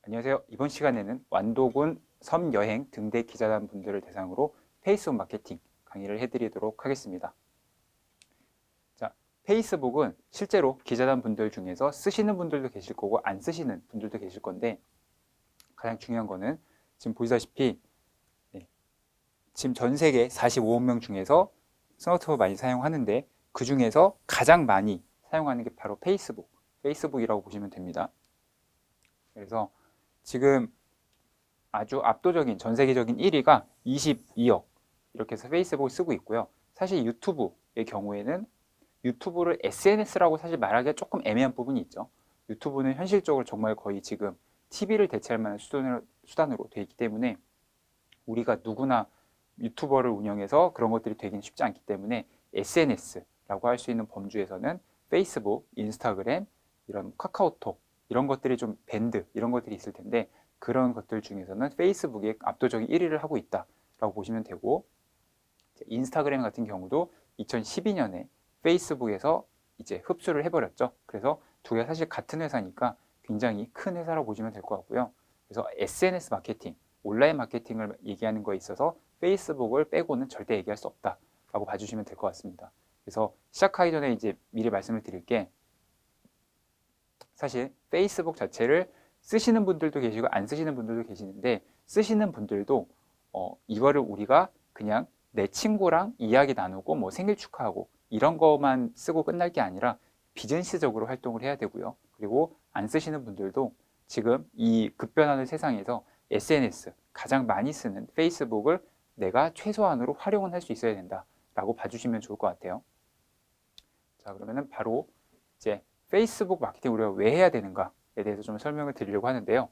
안녕하세요. 이번 시간에는 완도군 섬여행 등대 기자단 분들을 대상으로 페이스북 마케팅 강의를 해드리도록 하겠습니다. 자, 페이스북은 실제로 기자단 분들 중에서 쓰시는 분들도 계실 거고 안 쓰시는 분들도 계실 건데 가장 중요한 거는 지금 보시다시피 지금 전 세계 45억 명 중에서 스마트폰 많이 사용하는데 그 중에서 가장 많이 사용하는 게 바로 페이스북이라고 보시면 됩니다. 그래서 지금 아주 압도적인 전 세계적인 1위가 22억 이렇게 해서 페이스북을 쓰고 있고요. 사실 유튜브의 경우에는 유튜브를 SNS라고 사실 말하기가 조금 애매한 부분이 있죠. 유튜브는 현실적으로 정말 거의 지금 TV를 대체할 만한 수단으로 되어 있기 때문에 우리가 누구나 유튜버를 운영해서 그런 것들이 되기는 쉽지 않기 때문에 SNS라고 할 수 있는 범주에서는 페이스북, 인스타그램, 이런 카카오톡 이런 것들이 좀 밴드 이런 것들이 있을 텐데 그런 것들 중에서는 페이스북이 압도적인 1위를 하고 있다라고 보시면 되고 인스타그램 같은 경우도 2012년에 페이스북에서 이제 흡수를 해버렸죠. 그래서 두 개가 사실 같은 회사니까 굉장히 큰 회사라고 보시면 될 것 같고요. 그래서 SNS 마케팅, 온라인 마케팅을 얘기하는 거에 있어서 페이스북을 빼고는 절대 얘기할 수 없다라고 봐주시면 될 것 같습니다. 그래서 시작하기 전에 이제 미리 말씀을 드릴 게 사실 페이스북 자체를 쓰시는 분들도 계시고 안 쓰시는 분들도 계시는데 쓰시는 분들도 이거를 우리가 그냥 내 친구랑 이야기 나누고 뭐 생일 축하하고 이런 것만 쓰고 끝날 게 아니라 비즈니스적으로 활동을 해야 되고요. 그리고 안 쓰시는 분들도 지금 이 급변하는 세상에서 SNS 가장 많이 쓰는 페이스북을 내가 최소한으로 활용은 할 수 있어야 된다라고 봐주시면 좋을 것 같아요. 자, 그러면은 바로 이제 페이스북 마케팅 우리가 왜 해야 되는가에 대해서 좀 설명을 드리려고 하는데요.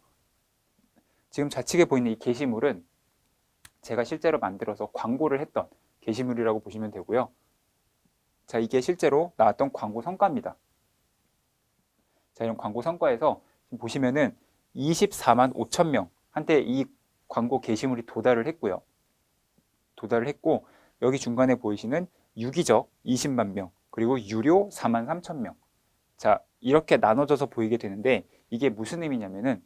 지금 좌측에 보이는 이 게시물은 제가 실제로 만들어서 광고를 했던 게시물이라고 보시면 되고요. 자, 이게 실제로 나왔던 광고 성과입니다. 자, 이런 광고 성과에서 지금 보시면은 24만 5천 명한테 이 광고 게시물이 도달을 했고요. 도달을 했고 여기 중간에 보이시는 유기적 20만 명 그리고 유료 4만 3천 명. 자, 이렇게 나눠져서 보이게 되는데 이게 무슨 의미냐면은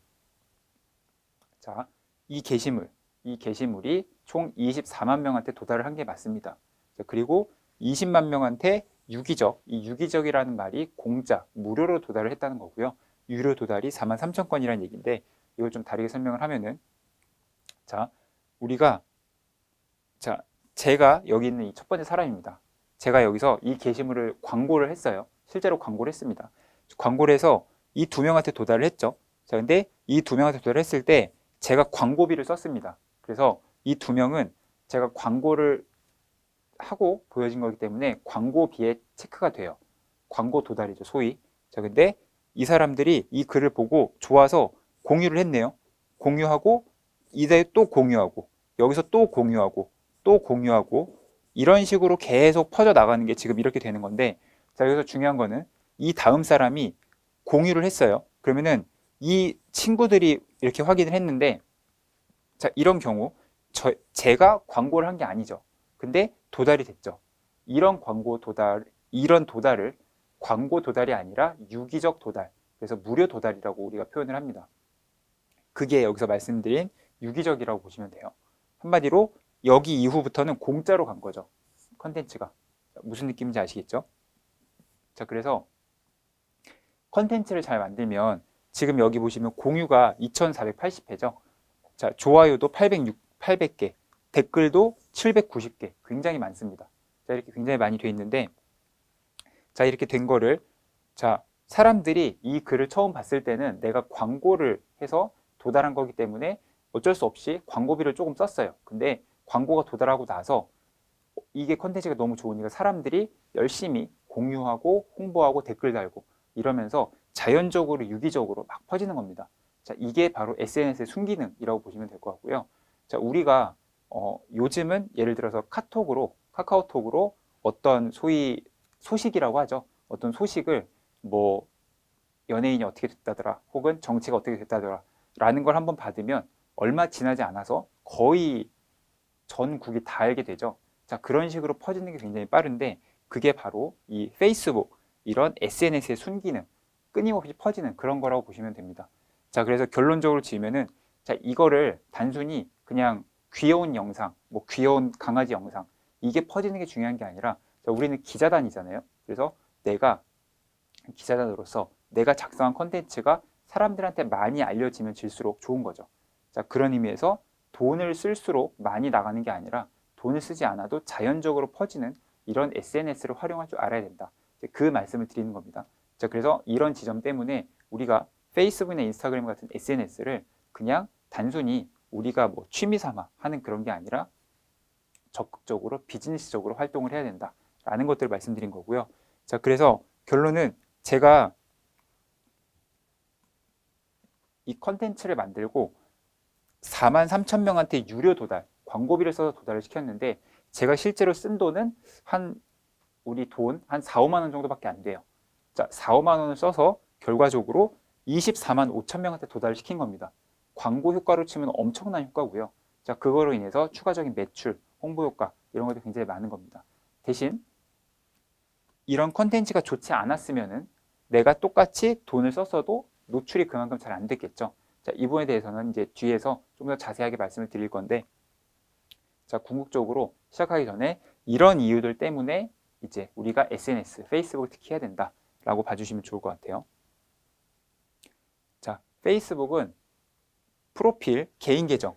자, 이 게시물이 총 24만 명한테 도달을 한 게 맞습니다. 자, 그리고 20만 명한테 이 유기적이라는 말이 공짜, 무료로 도달을 했다는 거고요. 유료 도달이 4만 3천 건이라는 얘기인데 이걸 좀 다르게 설명을 하면은 자, 우리가 자, 제가 여기 있는 이 첫 번째 사람입니다. 제가 여기서 이 게시물을 광고를 했어요. 실제로 광고를 했습니다. 광고를 해서 이 두 명한테 도달을 했죠. 자, 근데 이 두 명한테 도달을 했을 때 제가 광고비를 썼습니다. 그래서 이 두 명은 제가 광고를 하고 보여진 거기 때문에 광고비에 체크가 돼요. 광고 도달이죠, 소위. 자, 근데 이 사람들이 이 글을 보고 좋아서 공유를 했네요. 공유하고 이제 또 공유하고 여기서 또 공유하고 또 공유하고 이런 식으로 계속 퍼져 나가는 게 지금 이렇게 되는 건데 자, 여기서 중요한 거는 이 다음 사람이 공유를 했어요. 그러면은 이 친구들이 이렇게 확인을 했는데 자, 이런 경우 제가 광고를 한 게 아니죠. 근데 도달이 됐죠. 이런 도달을 광고 도달이 아니라 유기적 도달. 그래서 무료 도달이라고 우리가 표현을 합니다. 그게 여기서 말씀드린 유기적이라고 보시면 돼요. 한마디로 여기 이후부터는 공짜로 간 거죠. 컨텐츠가. 무슨 느낌인지 아시겠죠? 자, 그래서 컨텐츠를 잘 만들면 지금 여기 보시면 공유가 2480회죠. 자, 좋아요도 800개, 댓글도 790개. 굉장히 많습니다. 자, 이렇게 굉장히 많이 돼 있는데 자, 이렇게 된 거를 자, 사람들이 이 글을 처음 봤을 때는 내가 광고를 해서 도달한 거기 때문에 어쩔 수 없이 광고비를 조금 썼어요. 근데 광고가 도달하고 나서 이게 컨텐츠가 너무 좋으니까 사람들이 열심히 공유하고 홍보하고 댓글 달고 이러면서 자연적으로 유기적으로 막 퍼지는 겁니다. 자, 이게 바로 SNS의 순기능이라고 보시면 될 것 같고요. 자, 우리가 요즘은 예를 들어서 카카오톡으로 어떤 소위 소식이라고 하죠. 어떤 소식을 뭐 연예인이 어떻게 됐다더라 혹은 정치가 어떻게 됐다더라 라는 걸 한번 받으면 얼마 지나지 않아서 거의 전국이 다 알게 되죠. 자, 그런 식으로 퍼지는 게 굉장히 빠른데 그게 바로 이 페이스북 이런 SNS의 순기능 끊임없이 퍼지는 그런 거라고 보시면 됩니다. 자, 그래서 결론적으로 지으면은, 자, 이거를 단순히 그냥 귀여운 영상, 뭐 귀여운 강아지 영상, 이게 퍼지는 게 중요한 게 아니라, 자, 우리는 기자단이잖아요. 그래서 내가 기자단으로서 내가 작성한 컨텐츠가 사람들한테 많이 알려지면 질수록 좋은 거죠. 자, 그런 의미에서 돈을 쓸수록 많이 나가는 게 아니라 돈을 쓰지 않아도 자연적으로 퍼지는 이런 SNS를 활용할 줄 알아야 된다. 그 말씀을 드리는 겁니다. 자, 그래서 이런 지점 때문에 우리가 페이스북이나 인스타그램 같은 SNS를 그냥 단순히 우리가 뭐 취미 삼아 하는 그런 게 아니라 적극적으로 비즈니스적으로 활동을 해야 된다라는 것들을 말씀드린 거고요. 자, 그래서 결론은 제가 이 컨텐츠를 만들고 43,000명한테 유료 도달, 광고비를 써서 도달을 시켰는데 제가 실제로 쓴 돈은 우리 돈 한 4, 5만 원 정도밖에 안 돼요. 자, 4, 5만 원을 써서 결과적으로 24만 5천 명한테 도달을 시킨 겁니다. 광고 효과로 치면 엄청난 효과고요. 자, 그거로 인해서 추가적인 매출, 홍보 효과 이런 것도 굉장히 많은 겁니다. 대신 이런 컨텐츠가 좋지 않았으면은 내가 똑같이 돈을 썼어도 노출이 그만큼 잘 안 됐겠죠. 자, 이 부분에 대해서는 이제 뒤에서 좀 더 자세하게 말씀을 드릴 건데, 자, 궁극적으로 시작하기 전에 이런 이유들 때문에 이제 우리가 SNS, 페이스북을 특히 해야 된다라고 봐주시면 좋을 것 같아요. 자, 페이스북은 프로필, 개인 계정,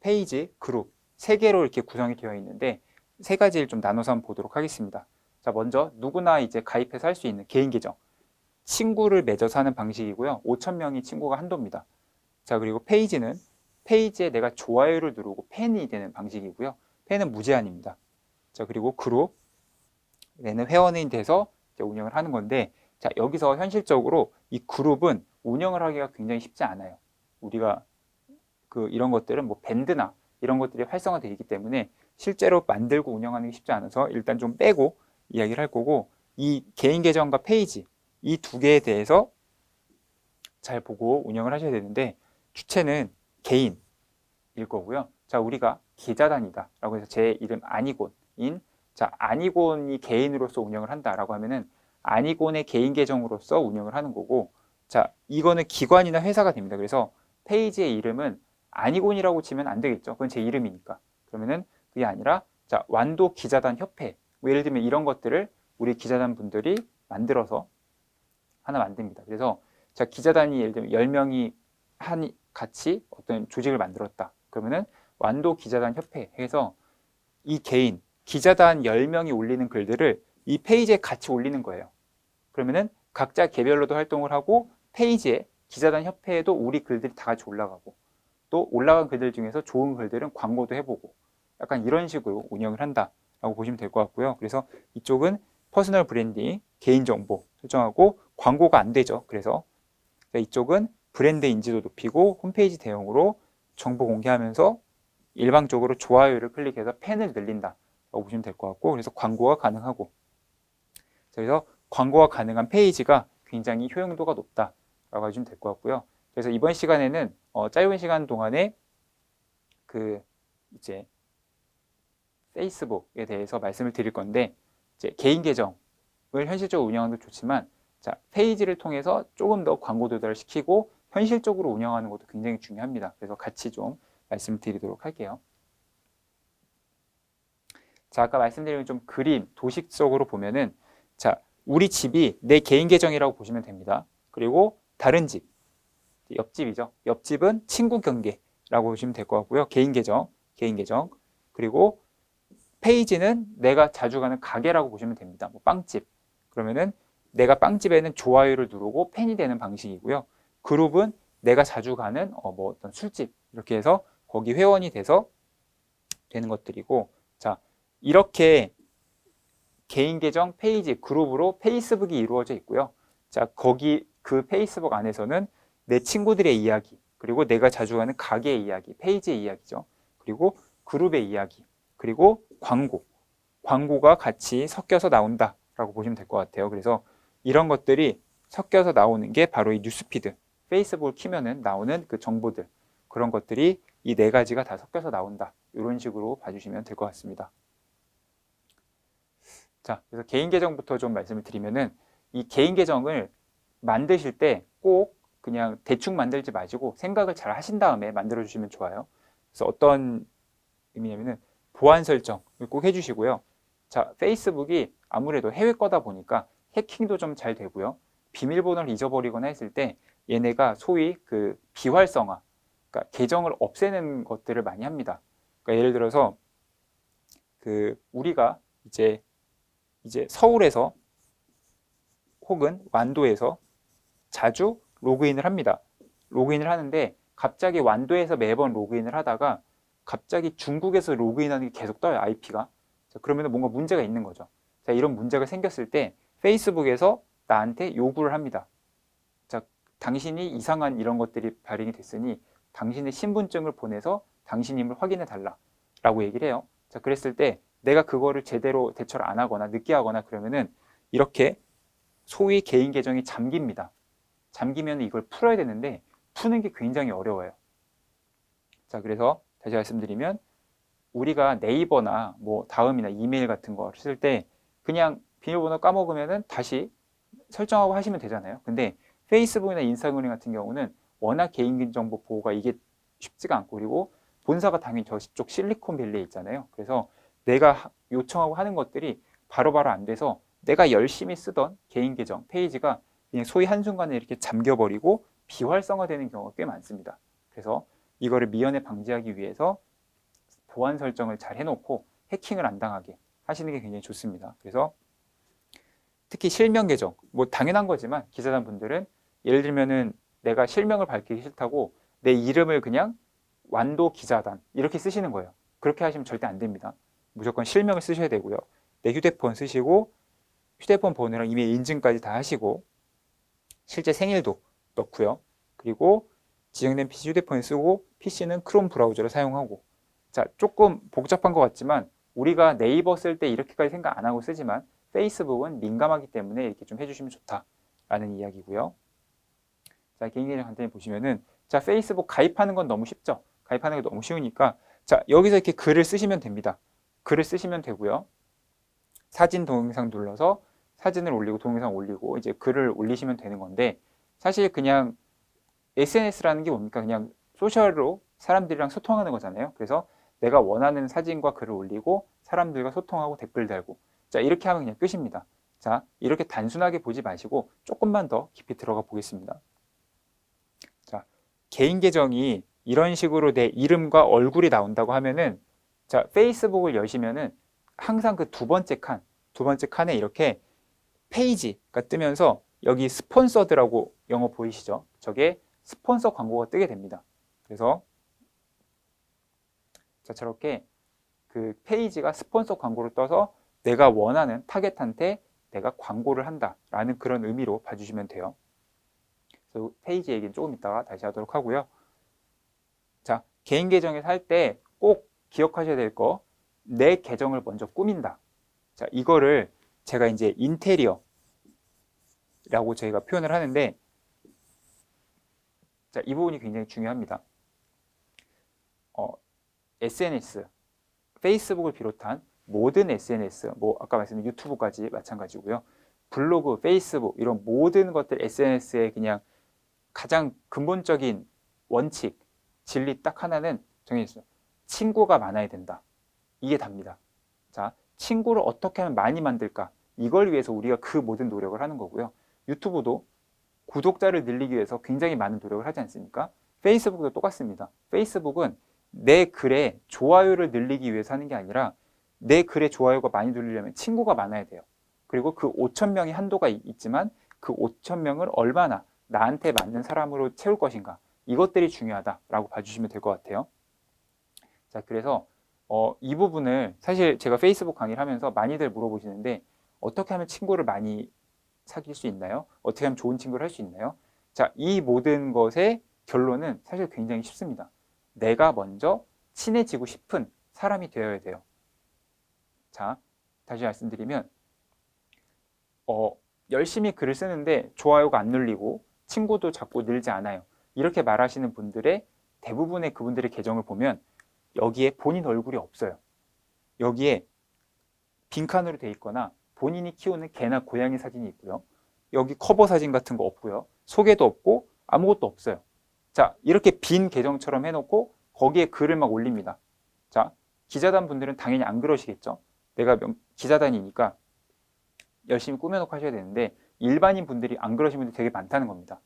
페이지, 그룹 세 개로 이렇게 구성이 되어 있는데 세 가지를 좀 나눠서 한번 보도록 하겠습니다. 자, 먼저 누구나 이제 가입해서 할 수 있는 개인 계정. 친구를 맺어서 하는 방식이고요. 5,000명이 친구가 한도입니다. 자, 그리고 페이지는 페이지에 내가 좋아요를 누르고 팬이 되는 방식이고요. 팬은 무제한입니다. 자, 그리고 그룹, 얘는 회원이 돼서 이제 운영을 하는 건데, 자, 여기서 현실적으로 이 그룹은 운영을 하기가 굉장히 쉽지 않아요. 우리가 이런 것들은 뭐 밴드나 이런 것들이 활성화되어 있기 때문에 실제로 만들고 운영하는 게 쉽지 않아서 일단 좀 빼고 이야기를 할 거고, 이 개인 계정과 페이지 이 두 개에 대해서 잘 보고 운영을 하셔야 되는데, 주체는 개인일 거고요. 자, 우리가 기자단이다 라고 해서 제 이름 아니곤인, 자, 아니곤이 개인으로서 운영을 한다라고 하면은 아니곤의 개인 계정으로서 운영을 하는 거고, 자, 이거는 기관이나 회사가 됩니다. 그래서 페이지의 이름은 아니곤이라고 치면 안 되겠죠. 그건 제 이름이니까. 그러면은 그게 아니라, 자, 완도 기자단 협회, 뭐 예를 들면 이런 것들을 우리 기자단 분들이 만들어서 하나 만듭니다. 그래서 자, 기자단이 예를 들면 10명이 같이 어떤 조직을 만들었다. 그러면은 완도 기자단 협회 해서 이 개인 기자단 10명이 올리는 글들을 이 페이지에 같이 올리는 거예요. 그러면은 각자 개별로도 활동을 하고 페이지에 기자단 협회에도 우리 글들이 다 같이 올라가고, 또 올라간 글들 중에서 좋은 글들은 광고도 해보고, 약간 이런 식으로 운영을 한다라고 보시면 될 것 같고요. 그래서 이쪽은 퍼스널 브랜딩, 개인정보 설정하고 광고가 안 되죠. 그래서 이쪽은 브랜드 인지도 높이고 홈페이지 대용으로 정보 공개하면서 일방적으로 좋아요를 클릭해서 팬을 늘린다라고 보시면 될 것 같고, 그래서 광고가 가능하고, 그래서 광고가 가능한 페이지가 굉장히 효용도가 높다라고 하시면 될 것 같고요. 그래서 이번 시간에는 짧은 시간 동안에 이제 페이스북에 대해서 말씀을 드릴 건데, 이제 개인 계정을 현실적으로 운영하는 것도 좋지만, 자, 페이지를 통해서 조금 더 광고 도달을 시키고 현실적으로 운영하는 것도 굉장히 중요합니다. 그래서 같이 좀 말씀드리도록 할게요. 자, 아까 말씀드린 좀 그림, 도식적으로 보면은, 자, 우리 집이 내 개인 계정이라고 보시면 됩니다. 그리고 다른 집, 옆집이죠. 옆집은 친구 경계라고 보시면 될 것 같고요. 개인 계정. 그리고 페이지는 내가 자주 가는 가게라고 보시면 됩니다. 뭐 빵집. 그러면은 내가 빵집에는 좋아요를 누르고 팬이 되는 방식이고요. 그룹은 내가 자주 가는 뭐 어떤 술집 이렇게 해서 거기 회원이 돼서 되는 것들이고, 자, 이렇게 개인 계정, 페이지, 그룹으로 페이스북이 이루어져 있고요. 자, 거기 그 페이스북 안에서는 내 친구들의 이야기, 그리고 내가 자주 가는 가게의 이야기, 페이지의 이야기죠. 그리고 그룹의 이야기, 그리고 광고가 같이 섞여서 나온다라고 보시면 될 것 같아요. 그래서 이런 것들이 섞여서 나오는 게 바로 이 뉴스피드, 페이스북을 키면은 나오는 그 정보들, 그런 것들이 이 네 가지가 다 섞여서 나온다. 이런 식으로 봐주시면 될 것 같습니다. 자, 그래서 개인 계정부터 좀 말씀을 드리면은, 이 개인 계정을 만드실 때 꼭 그냥 대충 만들지 마시고 생각을 잘 하신 다음에 만들어 주시면 좋아요. 그래서 어떤 의미냐면은 보안 설정을 꼭 해주시고요. 자, 페이스북이 아무래도 해외 거다 보니까 해킹도 좀 잘 되고요. 비밀번호를 잊어버리거나 했을 때 얘네가 소위 그 비활성화, 그러니까 계정을 없애는 것들을 많이 합니다. 그러니까 예를 들어서 그 우리가 이제 서울에서 혹은 완도에서 자주 로그인을 합니다. 로그인을 하는데 갑자기 완도에서 매번 로그인을 하다가 갑자기 중국에서 로그인하는 게 계속 떠요, IP가. 그러면 뭔가 문제가 있는 거죠. 자, 이런 문제가 생겼을 때 페이스북에서 나한테 요구를 합니다. 자, 당신이 이상한 이런 것들이 발행이 됐으니 당신의 신분증을 보내서 당신임을 확인해 달라 라고 얘기를 해요. 자, 그랬을 때 내가 그거를 제대로 대처를 안 하거나 늦게 하거나 그러면은 이렇게 소위 개인 계정이 잠깁니다. 잠기면 이걸 풀어야 되는데 푸는 게 굉장히 어려워요. 자, 그래서 다시 말씀드리면 우리가 네이버나 뭐 다음이나 이메일 같은 거 쓸 때 그냥 비밀번호 까먹으면은 다시 설정하고 하시면 되잖아요. 근데 페이스북이나 인스타그램 같은 경우는 워낙 개인정보 보호가 이게 쉽지가 않고 그리고 본사가 당연히 저쪽 실리콘밸리에 있잖아요. 그래서 내가 요청하고 하는 것들이 바로바로 안 돼서 내가 열심히 쓰던 개인 계정 페이지가 그냥 소위 한순간에 이렇게 잠겨버리고 비활성화되는 경우가 꽤 많습니다. 그래서 이거를 미연에 방지하기 위해서 보안 설정을 잘 해놓고 해킹을 안 당하게 하시는 게 굉장히 좋습니다. 그래서 특히 실명 계정, 뭐 당연한 거지만 기자단 분들은 예를 들면은 내가 실명을 밝히기 싫다고 내 이름을 그냥 완도 기자단 이렇게 쓰시는 거예요. 그렇게 하시면 절대 안 됩니다. 무조건 실명을 쓰셔야 되고요. 내 휴대폰 쓰시고 휴대폰 번호랑 이메일 인증까지 다 하시고 실제 생일도 넣고요. 그리고 지정된 PC 휴대폰을 쓰고 PC는 크롬 브라우저를 사용하고 자, 조금 복잡한 것 같지만 우리가 네이버 쓸 때 이렇게까지 생각 안 하고 쓰지만 페이스북은 민감하기 때문에 이렇게 좀 해주시면 좋다라는 이야기고요. 자, 개인계정 간단히 보시면은 자, 페이스북 가입하는 건 너무 쉽죠. 가입하는 게 너무 쉬우니까 자, 여기서 이렇게 글을 쓰시면 됩니다. 글을 쓰시면 되고요. 사진, 동영상 눌러서 사진을 올리고 동영상 올리고 이제 글을 올리시면 되는 건데 사실 그냥 SNS라는 게 뭡니까? 그냥 소셜로 사람들이랑 소통하는 거잖아요. 그래서 내가 원하는 사진과 글을 올리고 사람들과 소통하고 댓글 달고 자, 이렇게 하면 그냥 끝입니다. 자, 이렇게 단순하게 보지 마시고 조금만 더 깊이 들어가 보겠습니다. 자, 개인 계정이 이런 식으로 내 이름과 얼굴이 나온다고 하면은 자, 페이스북을 여시면은 항상 그 두 번째 칸에 이렇게 페이지가 뜨면서 여기 스폰서드라고 영어 보이시죠? 저게 스폰서 광고가 뜨게 됩니다. 그래서 자, 저렇게 그 페이지가 스폰서 광고를 떠서 내가 원하는 타겟한테 내가 광고를 한다라는 그런 의미로 봐주시면 돼요. 그래서 페이지 얘기는 조금 이따가 다시 하도록 하고요. 자, 개인 계정에서 할 때 꼭 기억하셔야 될 거, 내 계정을 먼저 꾸민다. 자, 이거를 제가 이제 인테리어라고 저희가 표현을 하는데, 자, 이 부분이 굉장히 중요합니다. SNS, 페이스북을 비롯한 모든 SNS, 뭐 아까 말씀드린 유튜브까지 마찬가지고요. 블로그, 페이스북 이런 모든 것들 SNS의 그냥 가장 근본적인 원칙, 진리 딱 하나는 정해졌어요. 친구가 많아야 된다. 이게 답니다. 자, 친구를 어떻게 하면 많이 만들까? 이걸 위해서 우리가 그 모든 노력을 하는 거고요. 유튜브도 구독자를 늘리기 위해서 굉장히 많은 노력을 하지 않습니까? 페이스북도 똑같습니다. 페이스북은 내 글에 좋아요를 늘리기 위해서 하는 게 아니라 내 글에 좋아요가 많이 늘리려면 친구가 많아야 돼요. 그리고 그 5,000명의 한도가 있지만 그 5,000명을 얼마나 나한테 맞는 사람으로 채울 것인가 이것들이 중요하다라고 봐주시면 될 것 같아요. 자, 그래서 이 부분을 사실 제가 페이스북 강의를 하면서 많이들 물어보시는데 어떻게 하면 친구를 많이 사귈 수 있나요? 어떻게 하면 좋은 친구를 할 수 있나요? 자, 이 모든 것의 결론은 사실 굉장히 쉽습니다. 내가 먼저 친해지고 싶은 사람이 되어야 돼요. 자, 다시 말씀드리면 열심히 글을 쓰는데 좋아요가 안 눌리고 친구도 자꾸 늘지 않아요. 이렇게 말하시는 분들의 대부분의 그분들의 계정을 보면 여기에 본인 얼굴이 없어요. 여기에 빈칸으로 돼 있거나 본인이 키우는 개나 고양이 사진이 있고요. 여기 커버 사진 같은 거 없고요. 소개도 없고 아무것도 없어요. 자, 이렇게 빈 계정처럼 해놓고 거기에 글을 막 올립니다. 자, 기자단 분들은 당연히 안 그러시겠죠. 내가 기자단이니까 열심히 꾸며놓고 하셔야 되는데 일반인 분들이 안 그러시는 분들이 되게 많다는 겁니다.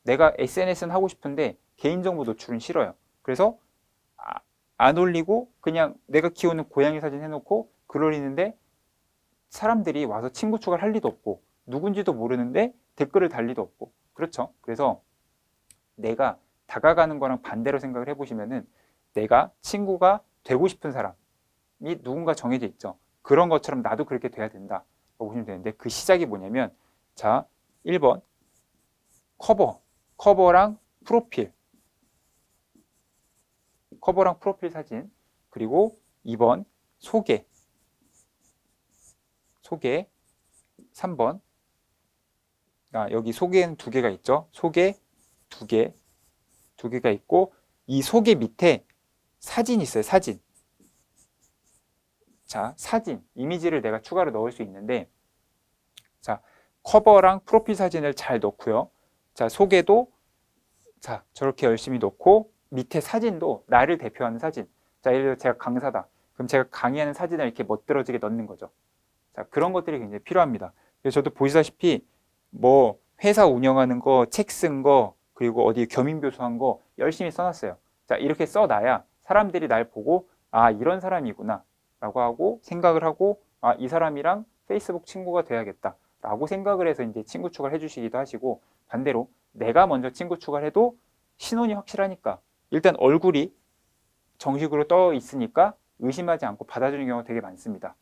내가 SNS는 하고 싶은데 개인정보 노출은 싫어요. 그래서 안 올리고 그냥 내가 키우는 고양이 사진 해놓고 글 올리는데 사람들이 와서 친구 추가를 할 리도 없고 누군지도 모르는데 댓글을 달 리도 없고 그렇죠. 그래서 내가 다가가는 거랑 반대로 생각을 해보시면은 내가 친구가 되고 싶은 사람이 누군가 정해져 있죠. 그런 것처럼 나도 그렇게 돼야 된다 보시면 되는데 그 시작이 뭐냐면 자 1번 커버랑 프로필 사진 그리고 2번 소개 3번 여기 소개는 두 개가 있죠. 소개 두 개가 있고 이 소개 밑에 사진이 있어요. 사진. 자, 사진, 이미지를 내가 추가로 넣을 수 있는데 자, 커버랑 프로필 사진을 잘 넣고요. 자, 소개도 자, 저렇게 열심히 넣고 밑에 사진도 나를 대표하는 사진. 자, 예를 들어 제가 강사다. 그럼 제가 강의하는 사진을 이렇게 멋들어지게 넣는 거죠. 자, 그런 것들이 굉장히 필요합니다. 그래서 저도 보시다시피 뭐 회사 운영하는 거, 책 쓴 거, 그리고 어디 겸임교수한 거 열심히 써놨어요. 자, 이렇게 써놔야 사람들이 날 보고 아, 이런 사람이구나 라고 하고 생각을 하고 아, 이 사람이랑 페이스북 친구가 돼야겠다 라고 생각을 해서 이제 친구 추가를 해주시기도 하시고 반대로 내가 먼저 친구 추가를 해도 신원이 확실하니까 일단 얼굴이 정식으로 떠 있으니까 의심하지 않고 받아주는 경우가 되게 많습니다.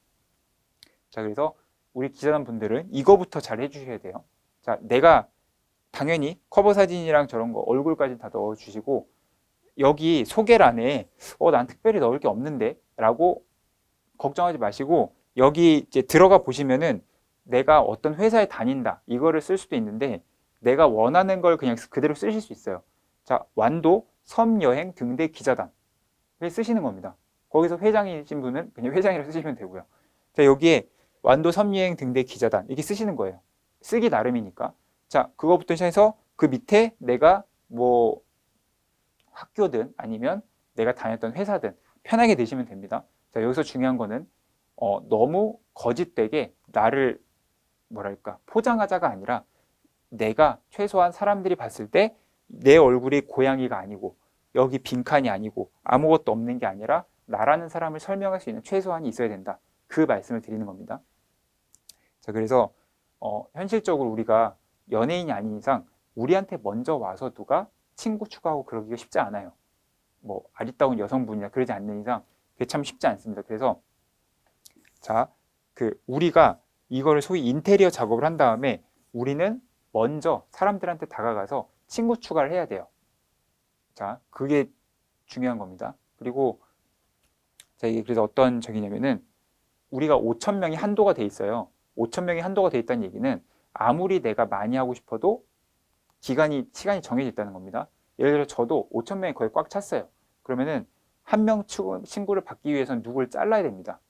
자, 그래서 우리 기자단 분들은 이거부터 잘 해주셔야 돼요. 자, 내가 당연히 커버 사진이랑 저런 거 얼굴까지 다 넣어주시고 여기 소개란에 난 특별히 넣을 게 없는데 라고 걱정하지 마시고 여기 이제 들어가 보시면은 내가 어떤 회사에 다닌다 이거를 쓸 수도 있는데 내가 원하는 걸 그냥 그대로 쓰실 수 있어요. 자, 완도 섬여행 등대 기자단 쓰시는 겁니다. 거기서 회장이신 분은 그냥 회장이라고 쓰시면 되고요. 자, 여기에 완도 섬여행 등대 기자단 이렇게 쓰시는 거예요. 쓰기 나름이니까. 자, 그거부터 시작해서 그 밑에 내가 뭐 학교든 아니면 내가 다녔던 회사든 편하게 내시면 됩니다. 자, 여기서 중요한 거는 너무 거짓되게 나를 뭐랄까 포장하자가 아니라 내가 최소한 사람들이 봤을 때 내 얼굴이 고양이가 아니고 여기 빈칸이 아니고 아무것도 없는 게 아니라 나라는 사람을 설명할 수 있는 최소한이 있어야 된다. 그 말씀을 드리는 겁니다. 자, 그래서 현실적으로 우리가 연예인이 아닌 이상 우리한테 먼저 와서 누가 친구 추가하고 그러기가 쉽지 않아요. 뭐 아리따운 여성분이나 그러지 않는 이상 그게 참 쉽지 않습니다. 그래서 자, 우리가 이거를 소위 인테리어 작업을 한 다음에 우리는 먼저 사람들한테 다가가서 친구 추가를 해야 돼요. 자, 그게 중요한 겁니다. 그리고 자, 이게 그래서 어떤 적이냐면은 우리가 5,000명이 한도가 돼 있어요. 5,000명이 한도가 돼 있다는 얘기는 아무리 내가 많이 하고 싶어도 시간이 정해져 있다는 겁니다. 예를 들어 저도 5,000명이 거의 꽉 찼어요. 그러면은 한 명 친구를 받기 위해서는 누구를 잘라야 됩니다.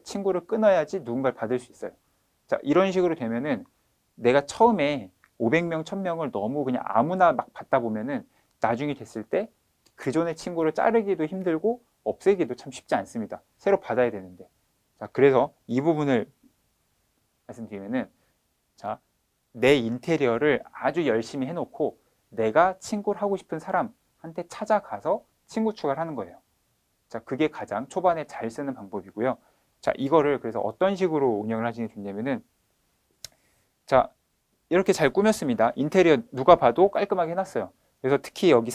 친구를 끊어야지 누군가를 받을 수 있어요. 자, 이런 식으로 되면은 내가 처음에 500명, 1,000명을 너무 그냥 아무나 막 받다 보면은 나중에 됐을 때 그 전에 친구를 자르기도 힘들고 없애기도 참 쉽지 않습니다. 새로 받아야 되는데. 자, 그래서 이 부분을 말씀드리면은 자, 내 인테리어를 아주 열심히 해놓고 내가 친구를 하고 싶은 사람한테 찾아가서 친구 추가를 하는 거예요. 자, 그게 가장 초반에 잘 쓰는 방법이고요. 자, 이거를 그래서 어떤 식으로 운영을 하시는 게 좋냐면은 자, 이렇게 잘 꾸몄습니다. 인테리어 누가 봐도 깔끔하게 해놨어요. 그래서 특히 여기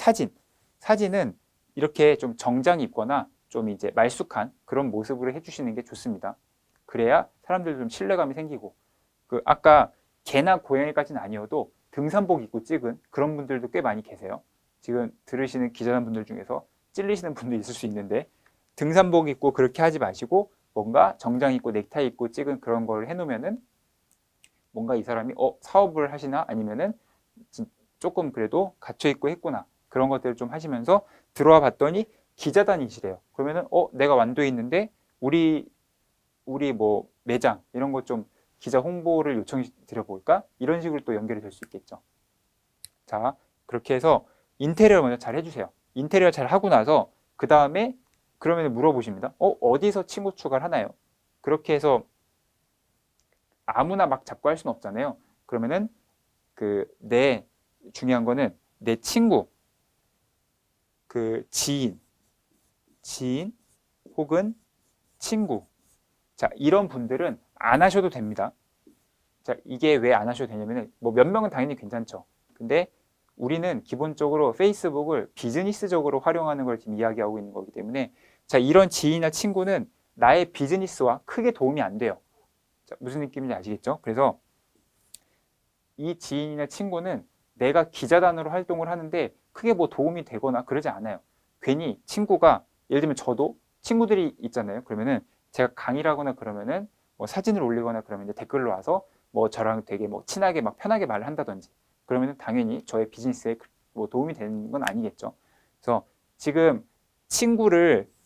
사진은 이렇게 좀 정장이 입거나 좀 이제 말쑥한 그런 모습으로 해주시는 게 좋습니다. 그래야 사람들도 좀 신뢰감이 생기고 아까 개나 고양이까지는 아니어도 등산복 입고 찍은 그런 분들도 꽤 많이 계세요. 지금 들으시는 기자단 분들 중에서 찔리시는 분도 있을 수 있는데 등산복 입고 그렇게 하지 마시고 뭔가 정장 입고 넥타이 입고 찍은 그런 걸 해놓으면은 뭔가 이 사람이 사업을 하시나 아니면은 조금 그래도 갇혀 있고 했구나 그런 것들을 좀 하시면서 들어와 봤더니 기자단이시래요. 그러면은 내가 완도에 있는데 우리 뭐 매장 이런 것 좀 기자 홍보를 요청드려 볼까? 이런 식으로 또 연결이 될 수 있겠죠. 자, 그렇게 해서 인테리어 먼저 잘 해주세요. 인테리어 잘 하고 나서 그 다음에 그러면 물어보십니다. 어디서 친구 추가를 하나요? 그렇게 해서 아무나 막 잡고 할 수는 없잖아요. 그러면은 중요한 거는 내 친구, 지인 혹은 친구. 자, 이런 분들은 안 하셔도 됩니다. 자, 이게 왜 안 하셔도 되냐면은 뭐 몇 명은 당연히 괜찮죠. 근데 우리는 기본적으로 페이스북을 비즈니스적으로 활용하는 걸 지금 이야기하고 있는 거기 때문에 자, 이런 지인이나 친구는 나의 비즈니스와 크게 도움이 안 돼요. 자, 무슨 느낌인지 아시겠죠? 그래서 이 지인이나 친구는 내가 기자단으로 활동을 하는데 크게 뭐 도움이 되거나 그러지 않아요. 괜히 친구가 예를 들면 저도 친구들이 있잖아요. 그러면은 제가 강의를 하거나 그러면은 뭐 사진을 올리거나 그러면 이제 댓글로 와서 뭐 저랑 되게 뭐 친하게 막 편하게 말을 한다든지 그러면은 당연히 저의 비즈니스에 뭐 도움이 되는 건 아니겠죠. 그래서 지금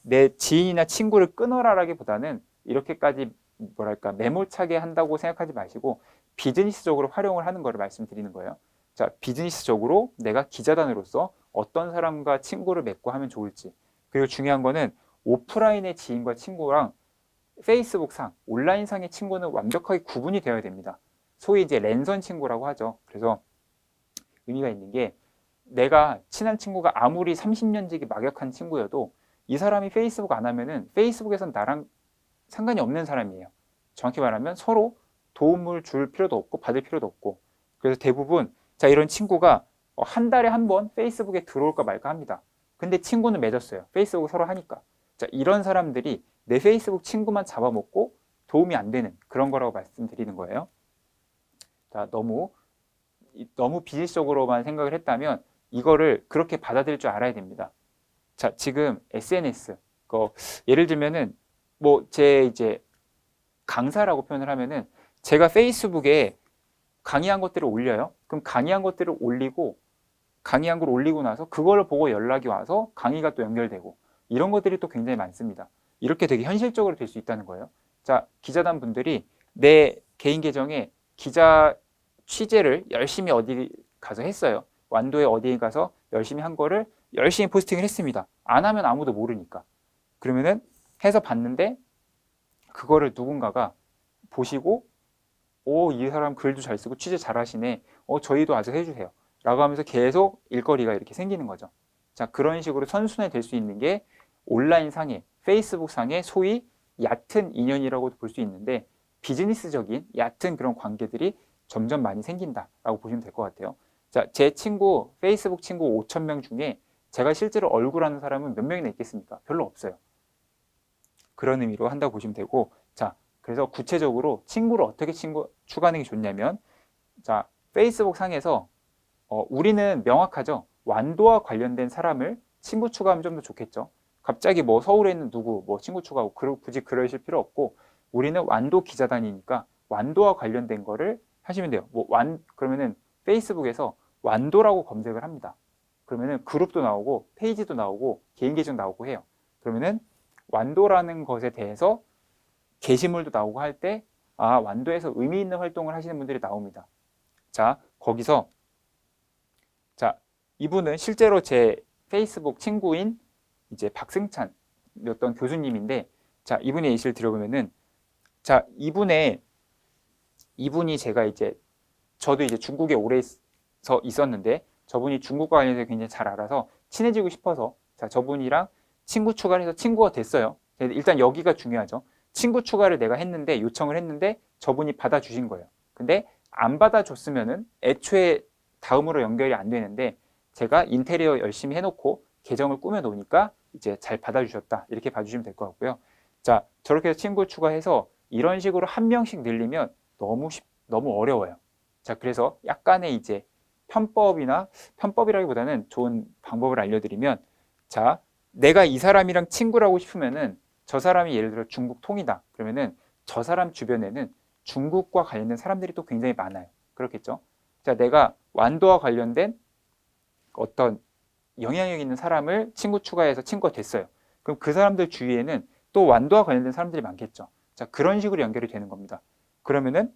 내 지인이나 친구를 끊어라라기보다는 이렇게까지 뭐랄까 매몰차게 한다고 생각하지 마시고 비즈니스적으로 활용을 하는 것을 말씀드리는 거예요. 자, 비즈니스적으로 내가 기자단으로서 어떤 사람과 친구를 맺고 하면 좋을지. 그리고 중요한 거는 오프라인의 지인과 친구랑 페이스북상, 온라인상의 친구는 완벽하게 구분이 되어야 됩니다. 소위 이제 랜선 친구라고 하죠. 그래서 의미가 있는 게 내가 친한 친구가 아무리 30년 지기 막역한 친구여도 이 사람이 페이스북 안 하면은 페이스북에선 나랑 상관이 없는 사람이에요. 정확히 말하면 서로 도움을 줄 필요도 없고 받을 필요도 없고 그래서 대부분 자 이런 친구가 한 달에 한 번 페이스북에 들어올까 말까 합니다. 근데 친구는 맺었어요. 페이스북 서로 하니까. 자 이런 사람들이 내 페이스북 친구만 잡아먹고 도움이 안 되는 그런 거라고 말씀드리는 거예요. 자 너무 비즈니스적으로만 생각을 했다면 이거를 그렇게 받아들일 줄 알아야 됩니다. 자 지금 SNS 예를 들면은 뭐 제 이제 강사라고 표현을 하면은 제가 페이스북에 강의한 것들을 올려요. 그럼 강의한 것들을 올리고 강의한 걸 올리고 나서 그걸 보고 연락이 와서 강의가 또 연결되고 이런 것들이 또 굉장히 많습니다. 이렇게 되게 현실적으로 될 수 있다는 거예요. 자, 기자단 분들이 내 개인 계정에 기자 취재를 열심히 어디 가서 했어요. 완도에 어디에 가서 열심히 한 거를 열심히 포스팅을 했습니다. 안 하면 아무도 모르니까. 그러면은 해서 봤는데 그거를 누군가가 보시고 이 사람 글도 잘 쓰고 취재 잘 하시네. 저희도 아주 해주세요. 라고 하면서 계속 일거리가 이렇게 생기는 거죠. 자, 그런 식으로 선순환이 될 수 있는 게 온라인 상의, 페이스북 상의 소위 얕은 인연이라고도 볼 수 있는데 비즈니스적인 얕은 그런 관계들이 점점 많이 생긴다라고 보시면 될 것 같아요. 자, 제 친구, 페이스북 친구 5,000명 중에 제가 실제로 얼굴 아는 사람은 몇 명이나 있겠습니까? 별로 없어요. 그런 의미로 한다고 보시면 되고, 자, 그래서 구체적으로 친구를 어떻게 추가하는 게 좋냐면, 자, 페이스북 상에서 우리는 명확하죠. 완도와 관련된 사람을 친구 추가하면 좀 더 좋겠죠. 갑자기 뭐 서울에 있는 누구 뭐 친구 추가하고 굳이 그러실 필요 없고 우리는 완도 기자단이니까 완도와 관련된 거를 하시면 돼요. 그러면은 페이스북에서 완도라고 검색을 합니다. 그러면은 그룹도 나오고 페이지도 나오고 개인 계정 나오고 해요. 그러면은 완도라는 것에 대해서 게시물도 나오고 할 때 완도에서 의미 있는 활동을 하시는 분들이 나옵니다. 자, 거기서 자, 이분은 실제로 제 페이스북 친구인 이제 박승찬 어떤 교수님인데 자, 이분의 예시를 들어보면은 자, 이분이 제가 저도 이제 중국에 오래 있었는데 저분이 중국과 관련해서 굉장히 잘 알아서 친해지고 싶어서 자, 저분이랑 친구 추가를 해서 친구가 됐어요. 일단 여기가 중요하죠. 친구 추가를 내가 했는데 요청을 했는데 저분이 받아주신 거예요. 근데 안 받아줬으면은 애초에 다음으로 연결이 안 되는데 제가 인테리어 열심히 해놓고 계정을 꾸며 놓으니까 이제 잘 받아주셨다 이렇게 봐주시면 될 것 같고요. 자 저렇게 해서 친구 추가해서 이런 식으로 한 명씩 늘리면 너무 어려워요. 자 그래서 약간의 이제 편법이라기보다는 좋은 방법을 알려드리면 자 내가 이 사람이랑 친구라고 싶으면은 저 사람이 예를 들어 중국 통이다 그러면은 저 사람 주변에는 중국과 관련된 사람들이 또 굉장히 많아요. 그렇겠죠? 자 내가 완도와 관련된 어떤 영향력 있는 사람을 친구 추가해서 친구가 됐어요. 그럼 그 사람들 주위에는 또 완도와 관련된 사람들이 많겠죠. 자 그런 식으로 연결이 되는 겁니다. 그러면은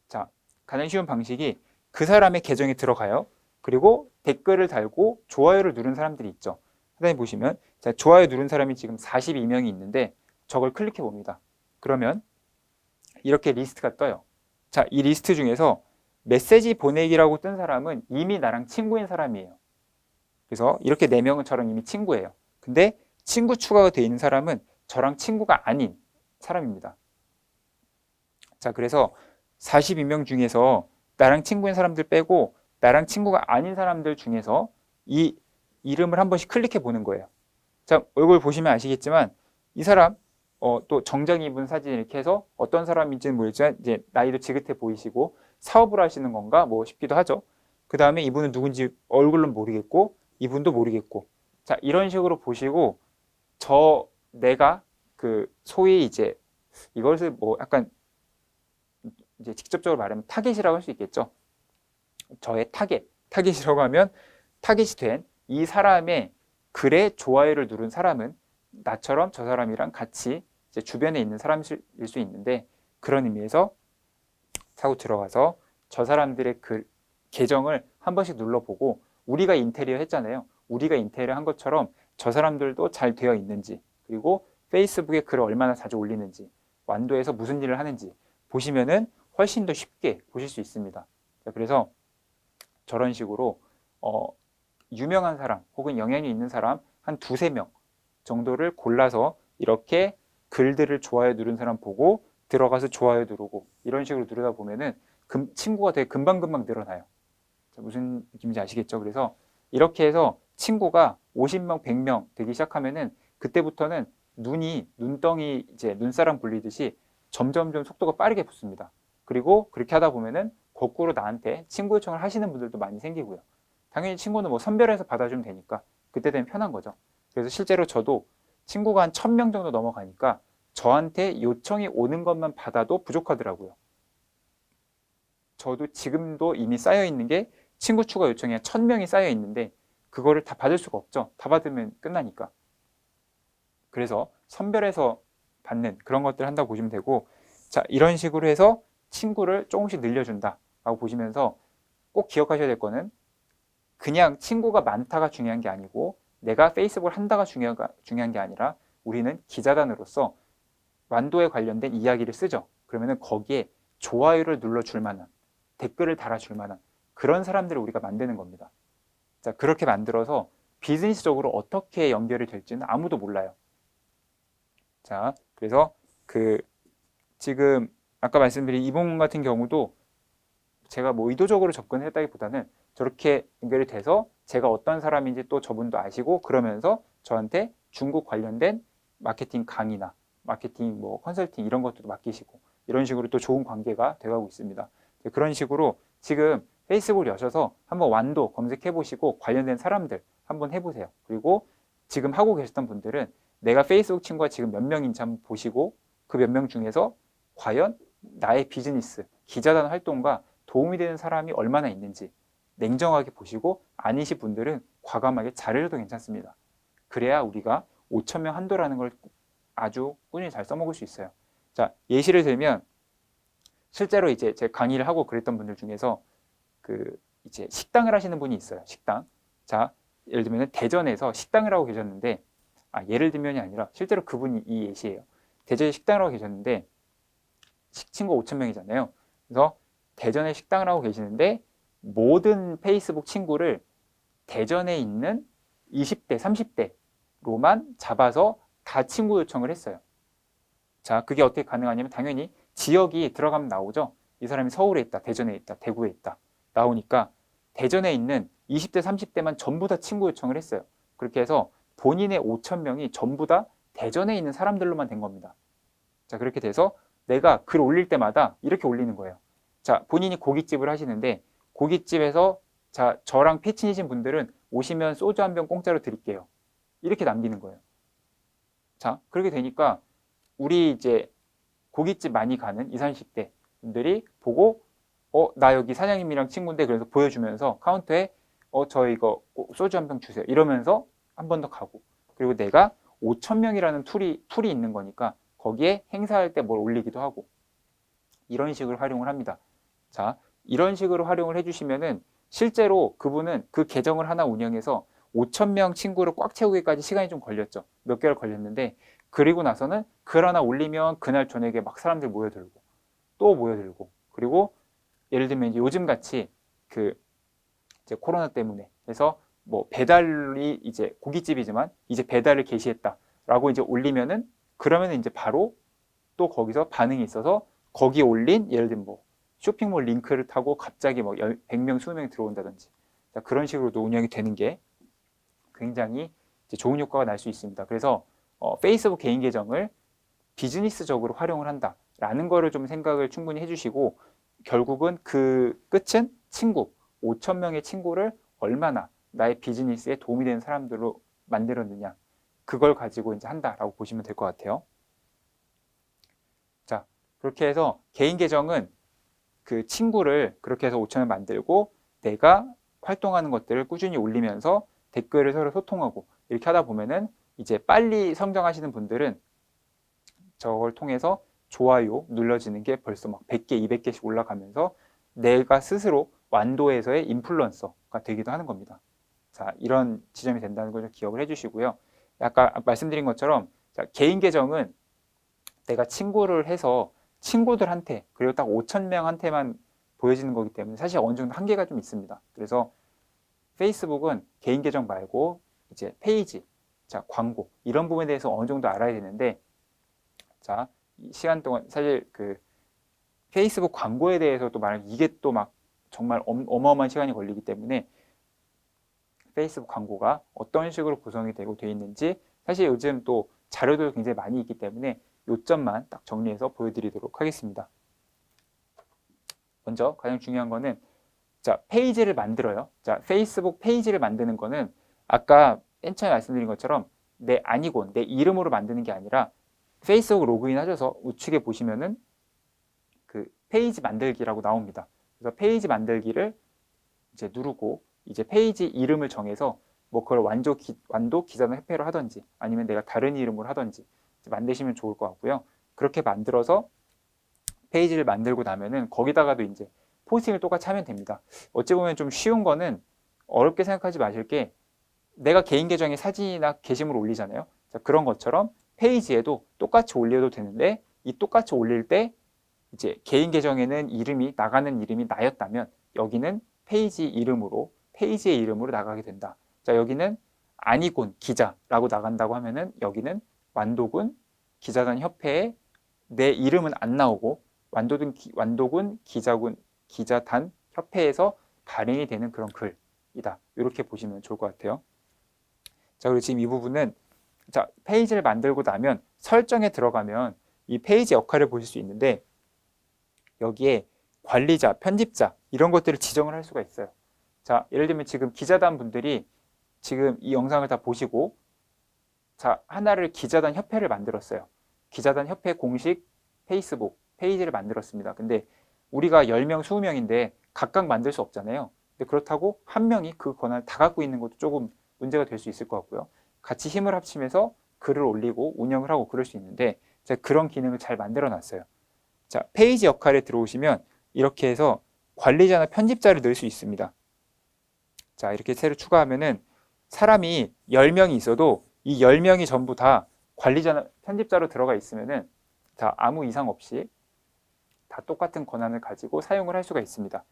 자 가장 쉬운 방식이 그 사람의 계정에 들어가요. 그리고 댓글을 달고 좋아요를 누른 사람들이 있죠. 하단에 보시면 자, 좋아요 누른 사람이 지금 42명이 있는데 저걸 클릭해 봅니다. 그러면 이렇게 리스트가 떠요. 자, 이 리스트 중에서 메시지 보내기라고 뜬 사람은 이미 나랑 친구인 사람이에요. 그래서 이렇게 4명은 저랑 이미 친구예요. 근데 친구 추가가 돼 있는 사람은 저랑 친구가 아닌 사람입니다. 자, 그래서 42명 중에서 나랑 친구인 사람들 빼고 나랑 친구가 아닌 사람들 중에서 이 이름을 한 번씩 클릭해 보는 거예요. 자, 얼굴 보시면 아시겠지만 이 사람 또 정장 입은 사진 이렇게 해서 어떤 사람인지는 모르지만 이제 나이도 지긋해 보이시고 사업을 하시는 건가 뭐 싶기도 하죠. 그 다음에 이분은 누군지 얼굴은 모르겠고 이분도 모르겠고 자 이런 식으로 보시고 내가 그 소위 이제 이것을 뭐 약간 이제 직접적으로 말하면 타겟이라고 할 수 있겠죠. 저의 타겟이라고 하면 타겟이 된 이 사람의 글에 좋아요를 누른 사람은 나처럼 저 사람이랑 같이 이제 주변에 있는 사람일 수 있는데 그런 의미에서 사고 들어가서 저 사람들의 그 계정을 한 번씩 눌러보고 우리가 인테리어 했잖아요. 우리가 인테리어 한 것처럼 저 사람들도 잘 되어 있는지 그리고 페이스북에 글을 얼마나 자주 올리는지 완도에서 무슨 일을 하는지 보시면은 훨씬 더 쉽게 보실 수 있습니다. 그래서 저런 식으로 유명한 사람 혹은 영향이 있는 사람 한 두세 명 정도를 골라서 이렇게 글들을 좋아요 누른 사람 보고 들어가서 좋아요 누르고 이런 식으로 누르다 보면은 친구가 되게 금방금방 늘어나요. 무슨 느낌인지 아시겠죠? 그래서 이렇게 해서 친구가 50명, 100명 되기 시작하면은 그때부터는 눈덩이 이제 눈사람 굴리듯이 점점점 속도가 빠르게 붙습니다. 그리고 그렇게 하다 보면은 거꾸로 나한테 친구 요청을 하시는 분들도 많이 생기고요. 당연히 친구는 뭐 선별해서 받아주면 되니까 그때 되면 편한 거죠. 그래서 실제로 저도 친구가 한 1000명 정도 넘어가니까 저한테 요청이 오는 것만 받아도 부족하더라고요. 저도 지금도 이미 쌓여 있는 게 친구 추가 요청이 한 1000명이 쌓여 있는데 그거를 다 받을 수가 없죠. 다 받으면 끝나니까. 그래서 선별해서 받는 그런 것들을 한다고 보시면 되고 자 이런 식으로 해서 친구를 조금씩 늘려준다 라고 보시면서 꼭 기억하셔야 될 거는 그냥 친구가 많다가 중요한 게 아니고 내가 페이스북을 한다가 중요한 게 아니라 우리는 기자단으로서 완도에 관련된 이야기를 쓰죠. 그러면은 거기에 좋아요를 눌러줄 만한 댓글을 달아줄 만한 그런 사람들을 우리가 만드는 겁니다. 자, 그렇게 만들어서 비즈니스적으로 어떻게 연결이 될지는 아무도 몰라요. 자, 그래서 지금 아까 말씀드린 이분 같은 경우도 제가 뭐 의도적으로 접근을 했다기보다는 저렇게 연결이 돼서 제가 어떤 사람인지 또 저분도 아시고 그러면서 저한테 중국 관련된 마케팅 강의나 마케팅 뭐 컨설팅 이런 것도 맡기시고 이런 식으로 또 좋은 관계가 돼가고 있습니다. 그런 식으로 지금 페이스북을 여셔서 한번 완도 검색해 보시고 관련된 사람들 한번 해보세요. 그리고 지금 하고 계셨던 분들은 내가 페이스북 친구가 지금 몇 명인지 한번 보시고 그 몇 명 중에서 과연 나의 비즈니스, 기자단 활동과 도움이 되는 사람이 얼마나 있는지 냉정하게 보시고 아니신 분들은 과감하게 자르셔도 괜찮습니다. 그래야 우리가 5,000명 한도라는 걸 아주 꾸준히 잘 써먹을 수 있어요. 자, 예시를 들면 실제로 이제 제 강의를 하고 그랬던 분들 중에서 이제 식당을 하시는 분이 있어요. 식당. 자, 예를 들면 대전에서 식당을 하고 계셨는데 예를 들면이 아니라 실제로 그분이 이 예시예요. 대전에 식당을 하고 계셨는데 친구 5,000명이잖아요. 그래서 대전에 식당을 하고 계시는데 모든 페이스북 친구를 대전에 있는 20대, 30대로만 잡아서 다 친구 요청을 했어요. 자, 그게 어떻게 가능하냐면 당연히 지역이 들어가면 나오죠. 이 사람이 서울에 있다, 대전에 있다, 대구에 있다. 나오니까 대전에 있는 20대, 30대만 전부 다 친구 요청을 했어요. 그렇게 해서 본인의 5,000명이 전부 다 대전에 있는 사람들로만 된 겁니다. 자, 그렇게 돼서 내가 글 올릴 때마다 이렇게 올리는 거예요. 자, 본인이 고깃집을 하시는데 고깃집에서 자, 저랑 패친이신 분들은 오시면 소주 한 병 공짜로 드릴게요. 이렇게 남기는 거예요. 자, 그렇게 되니까 우리 이제 고깃집 많이 가는 20, 30대 분들이 보고 나 여기 사장님이랑 친구인데 그래서 보여주면서 카운터에 저 이거 소주 한 병 주세요. 이러면서 한 번 더 가고 그리고 내가 5,000명이라는 툴이 있는 거니까 거기에 행사할 때 뭘 올리기도 하고 이런 식으로 활용을 합니다. 자, 이런 식으로 활용을 해주시면은 실제로 그분은 그 계정을 하나 운영해서 5,000명 친구를 꽉 채우기까지 시간이 좀 걸렸죠. 몇 개월 걸렸는데 그리고 나서는 글 하나 올리면 그날 저녁에 막 사람들 모여들고 또 모여들고 그리고 예를 들면 이제 요즘 같이 그 이제 코로나 때문에 그래서 뭐 배달이 이제 고깃집이지만 이제 배달을 개시했다라고 이제 올리면은 그러면은 이제 바로 또 거기서 반응이 있어서 거기 올린 예를 들면 뭐 쇼핑몰 링크를 타고 갑자기 뭐 100명, 20명 들어온다든지 그런 식으로도 운영이 되는 게 굉장히 이제 좋은 효과가 날 수 있습니다. 그래서 페이스북 개인 계정을 비즈니스적으로 활용을 한다라는 거를 좀 생각을 충분히 해주시고 결국은 그 끝은 친구, 5,000명의 친구를 얼마나 나의 비즈니스에 도움이 되는 사람들로 만들었느냐 그걸 가지고 이제 한다라고 보시면 될 것 같아요. 자, 그렇게 해서 개인 계정은 그 친구를 그렇게 해서 5,000명 만들고 내가 활동하는 것들을 꾸준히 올리면서 댓글을 서로 소통하고 이렇게 하다 보면은 이제 빨리 성장하시는 분들은 저걸 통해서 좋아요 눌러지는 게 벌써 막 100개, 200개씩 올라가면서 내가 스스로 완도에서의 인플루언서가 되기도 하는 겁니다. 자, 이런 지점이 된다는 걸 좀 기억을 해주시고요. 아까 말씀드린 것처럼 자, 개인 계정은 내가 친구를 해서 친구들한테 그리고 딱 5,000명한테만 보여지는 거기 때문에 사실 어느 정도 한계가 좀 있습니다. 그래서 페이스북은 개인 계정 말고 이제 페이지, 자, 광고 이런 부분에 대해서 어느 정도 알아야 되는데 자, 시간 동안 사실 그 페이스북 광고에 대해서 또 말하면 이게 또 막 정말 어마어마한 시간이 걸리기 때문에 페이스북 광고가 어떤 식으로 구성이 되고 되어 있는지 사실 요즘 또 자료도 굉장히 많이 있기 때문에 요점만 딱 정리해서 보여드리도록 하겠습니다. 먼저 가장 중요한 거는 자, 페이지를 만들어요. 자, 페이스북 페이지를 만드는 거는 아까 맨 처음에 말씀드린 것처럼 내 아니곤, 내 이름으로 만드는 게 아니라 페이스북 로그인 하셔서 우측에 보시면은 그 페이지 만들기라고 나옵니다. 그래서 페이지 만들기를 이제 누르고 이제 페이지 이름을 정해서 뭐 그걸 완도 기자단 협회로 하든지 아니면 내가 다른 이름으로 하든지 만드시면 좋을 것 같고요. 그렇게 만들어서 페이지를 만들고 나면은 거기다가도 이제 포스팅을 똑같이 하면 됩니다. 어찌 보면 좀 쉬운 거는 어렵게 생각하지 마실 게 내가 개인 계정에 사진이나 게시물을 올리잖아요. 자, 그런 것처럼 페이지에도 똑같이 올려도 되는데 이 똑같이 올릴 때 이제 개인 계정에는 이름이 나가는 이름이 나였다면 여기는 페이지 이름으로 페이지의 이름으로 나가게 된다. 자, 여기는 안희곤 기자라고 나간다고 하면은 여기는 완도군 기자단 협회에 내 이름은 안 나오고 완도군 기자단 협회에서 발행이 되는 그런 글이다. 이렇게 보시면 좋을 것 같아요. 자, 그리고 지금 이 부분은 자, 페이지를 만들고 나면 설정에 들어가면 이 페이지 역할을 보실 수 있는데 여기에 관리자, 편집자 이런 것들을 지정을 할 수가 있어요. 자, 예를 들면 지금 기자단 분들이 지금 이 영상을 다 보시고 자, 하나를 기자단 협회를 만들었어요. 기자단 협회 공식 페이스북 페이지를 만들었습니다. 근데 우리가 10명, 20명인데 각각 만들 수 없잖아요. 근데 그렇다고 한 명이 그 권한을 다 갖고 있는 것도 조금 문제가 될 수 있을 것 같고요. 같이 힘을 합치면서 글을 올리고 운영을 하고 그럴 수 있는데 제가 그런 기능을 잘 만들어 놨어요. 자, 페이지 역할에 들어오시면 이렇게 해서 관리자나 편집자를 넣을 수 있습니다. 자, 이렇게 새로 추가하면은 사람이 10명이 있어도 이 10명이 전부 다 관리자나 편집자로 들어가 있으면은 자, 아무 이상 없이 다 똑같은 권한을 가지고 사용을 할 수가 있습니다.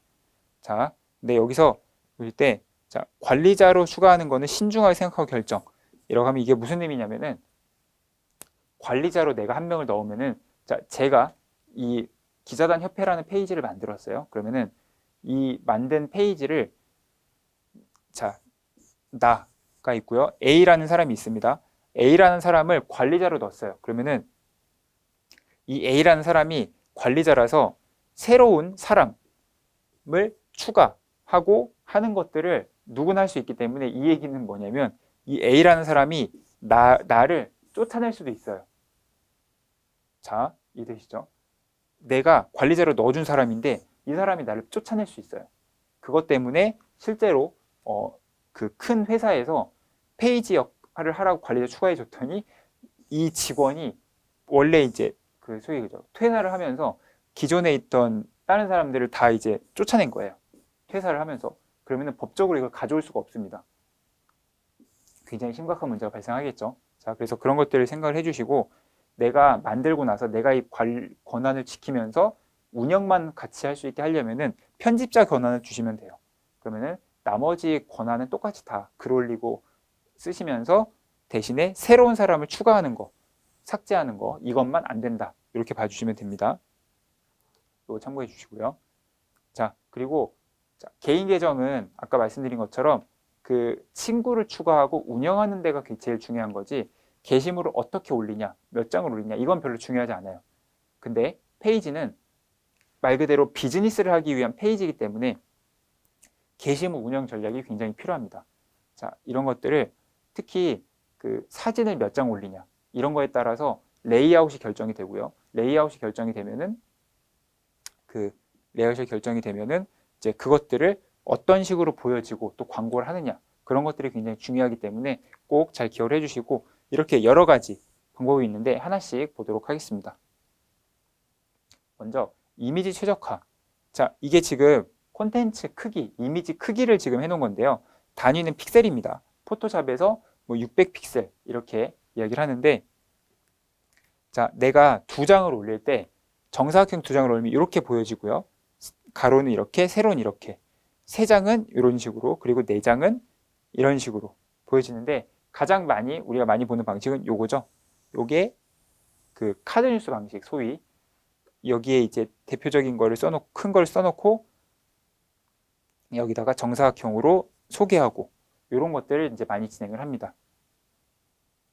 자, 근데 여기서 볼 때 자, 관리자로 추가하는 거는 신중하게 생각하고 결정. 이라고 하면 이게 무슨 의미냐면은 관리자로 내가 한 명을 넣으면은 자, 제가 이 기자단 협회라는 페이지를 만들었어요. 그러면은 이 만든 페이지를 자, 나가 있고요. A라는 사람이 있습니다. A라는 사람을 관리자로 넣었어요. 그러면은 이 A라는 사람이 관리자라서 새로운 사람을 추가하고 하는 것들을 누구나 할 수 있기 때문에 이 얘기는 뭐냐면 이 A라는 사람이 나를 쫓아낼 수도 있어요. 자, 이해되시죠? 내가 관리자로 넣어준 사람인데 이 사람이 나를 쫓아낼 수 있어요. 그것 때문에 실제로 그 큰 회사에서 페이지 역할을 하라고 관리자 추가해 줬더니 이 직원이 원래 이제 그 소위 그죠 퇴사를 하면서 기존에 있던 다른 사람들을 다 이제 쫓아낸 거예요. 퇴사를 하면서 그러면 법적으로 이걸 가져올 수가 없습니다. 굉장히 심각한 문제가 발생하겠죠. 자, 그래서 그런 것들을 생각을 해주시고 내가 만들고 나서 내가 이 권한을 지키면서 운영만 같이 할 수 있게 하려면은 편집자 권한을 주시면 돼요. 그러면은 나머지 권한은 똑같이 다 글 올리고 쓰시면서 대신에 새로운 사람을 추가하는 거, 삭제하는 거 이것만 안 된다. 이렇게 봐주시면 됩니다. 이거 참고해 주시고요. 자, 그리고 개인 계정은 아까 말씀드린 것처럼 그 친구를 추가하고 운영하는 데가 제일 중요한 거지 게시물을 어떻게 올리냐, 몇 장을 올리냐 이건 별로 중요하지 않아요. 근데 페이지는 말 그대로 비즈니스를 하기 위한 페이지이기 때문에 게시물 운영 전략이 굉장히 필요합니다. 자, 이런 것들을 특히 그 사진을 몇 장 올리냐 이런 거에 따라서 레이아웃이 결정이 되고요. 레이아웃이 결정이 되면은 이제 그것들을 어떤 식으로 보여지고 또 광고를 하느냐 그런 것들이 굉장히 중요하기 때문에 꼭 잘 기억을 해주시고 이렇게 여러 가지 방법이 있는데 하나씩 보도록 하겠습니다. 먼저 이미지 최적화. 자, 이게 지금 콘텐츠 크기, 이미지 크기를 지금 해놓은 건데요. 단위는 픽셀입니다. 포토샵에서 뭐 600픽셀 이렇게 이야기를 하는데 자, 내가 2장을 올릴 때 정사각형 2장을 올리면 이렇게 보여지고요. 가로는 이렇게, 세로는 이렇게. 3장은 이런 식으로, 그리고 4장은 이런 식으로 보여지는데 가장 많이 우리가 많이 보는 방식은 요거죠. 요게 그 카드 뉴스 방식 소위 여기에 이제 대표적인 거를 써놓고 큰 걸 써놓고 여기다가 정사각형으로 소개하고 이런 것들을 이제 많이 진행을 합니다.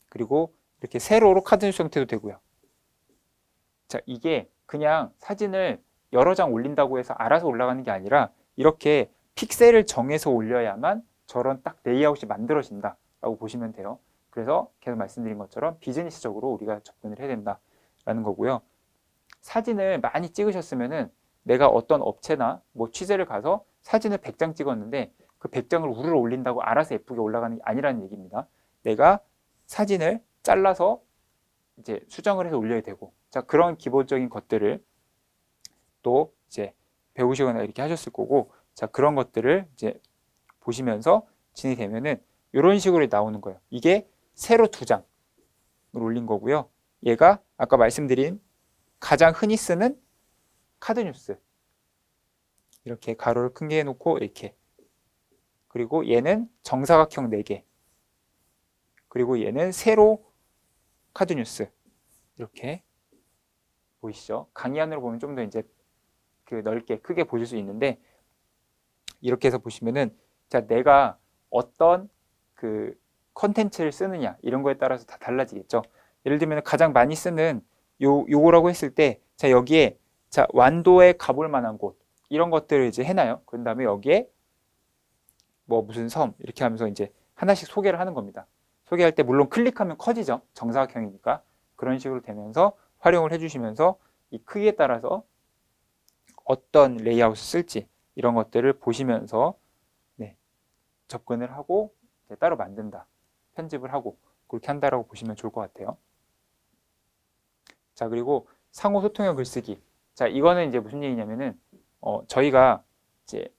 그리고 이렇게 세로로 카드 뉴스 형태도 되고요. 자, 이게 그냥 사진을 여러 장 올린다고 해서 알아서 올라가는 게 아니라 이렇게 픽셀을 정해서 올려야만 저런 딱 레이아웃이 만들어진다라고 보시면 돼요. 그래서 계속 말씀드린 것처럼 비즈니스적으로 우리가 접근을 해야 된다라는 거고요. 사진을 많이 찍으셨으면은 내가 어떤 업체나 뭐 취재를 가서 사진을 100장 찍었는데 그 100장을 우르르 올린다고 알아서 예쁘게 올라가는 게 아니라는 얘기입니다. 내가 사진을 잘라서 이제 수정을 해서 올려야 되고, 자, 그런 기본적인 것들을 또 이제 배우시거나 이렇게 하셨을 거고, 자, 그런 것들을 이제 보시면서 진행이 되면은 이런 식으로 나오는 거예요. 이게 세로 2장을 올린 거고요. 얘가 아까 말씀드린 가장 흔히 쓰는 카드 뉴스. 이렇게 가로를 크게 해놓고 이렇게. 그리고 얘는 정사각형 4개. 그리고 얘는 세로 카드 뉴스. 이렇게 보이시죠? 강의안으로 보면 좀 더 이제 그 넓게 크게 보실 수 있는데 이렇게 해서 보시면은 자, 내가 어떤 그 컨텐츠를 쓰느냐 이런 거에 따라서 다 달라지겠죠. 예를 들면 가장 많이 쓰는 요거라고 했을 때 자, 여기에 자, 완도에 가볼 만한 곳 이런 것들을 이제 해놔요. 그런 다음에 여기에 뭐 무슨 섬 이렇게 하면서 이제 하나씩 소개를 하는 겁니다. 소개할 때 물론 클릭하면 커지죠. 정사각형이니까. 그런 식으로 되면서 활용을 해주시면서 이 크기에 따라서 어떤 레이아웃을 쓸지 이런 것들을 보시면서 네, 접근을 하고 따로 만든다. 편집을 하고 그렇게 한다라고 보시면 좋을 것 같아요. 자, 그리고 상호 소통형 글쓰기. 자, 이거는 이제 무슨 얘기냐면은 저희가 이제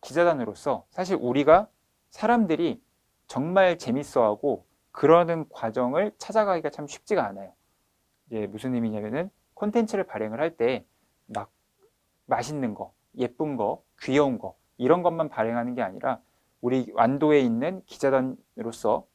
기자단으로서 사실 우리가 사람들이 정말 재밌어하고 그러는 과정을 찾아가기가 참 쉽지가 않아요. 이게 무슨 의미냐면은 콘텐츠를 발행을 할 때 막 맛있는 거, 예쁜 거, 귀여운 거 이런 것만 발행하는 게 아니라 우리 완도에 있는 기자단으로서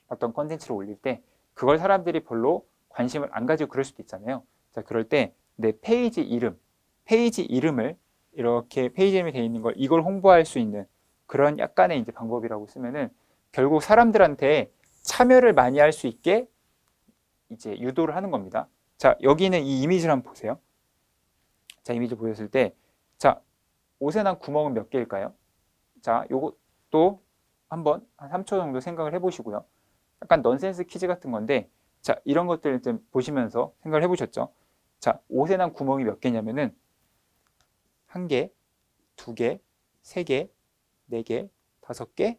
어떤 콘텐츠를 올릴 때 그걸 사람들이 별로 관심을 안 가지고 그럴 수도 있잖아요. 자, 그럴 때 내 페이지 이름을 이렇게 페이지 이름이 되어 있는 걸 이걸 홍보할 수 있는 그런 약간의 이제 방법이라고 쓰면은 결국 사람들한테 참여를 많이 할 수 있게 이제 유도를 하는 겁니다. 자, 여기는 이 이미지를 한번 보세요. 자, 이미지 보셨을 때, 자, 옷에 난 구멍은 몇 개일까요? 자, 요것도 한번 한 3초 정도 생각을 해보시고요. 약간 넌센스 퀴즈 같은 건데, 자, 이런 것들을 좀 보시면서 생각을 해보셨죠? 자, 옷에 난 구멍이 몇 개냐면은 1개, 2개, 3개, 4개, 5개,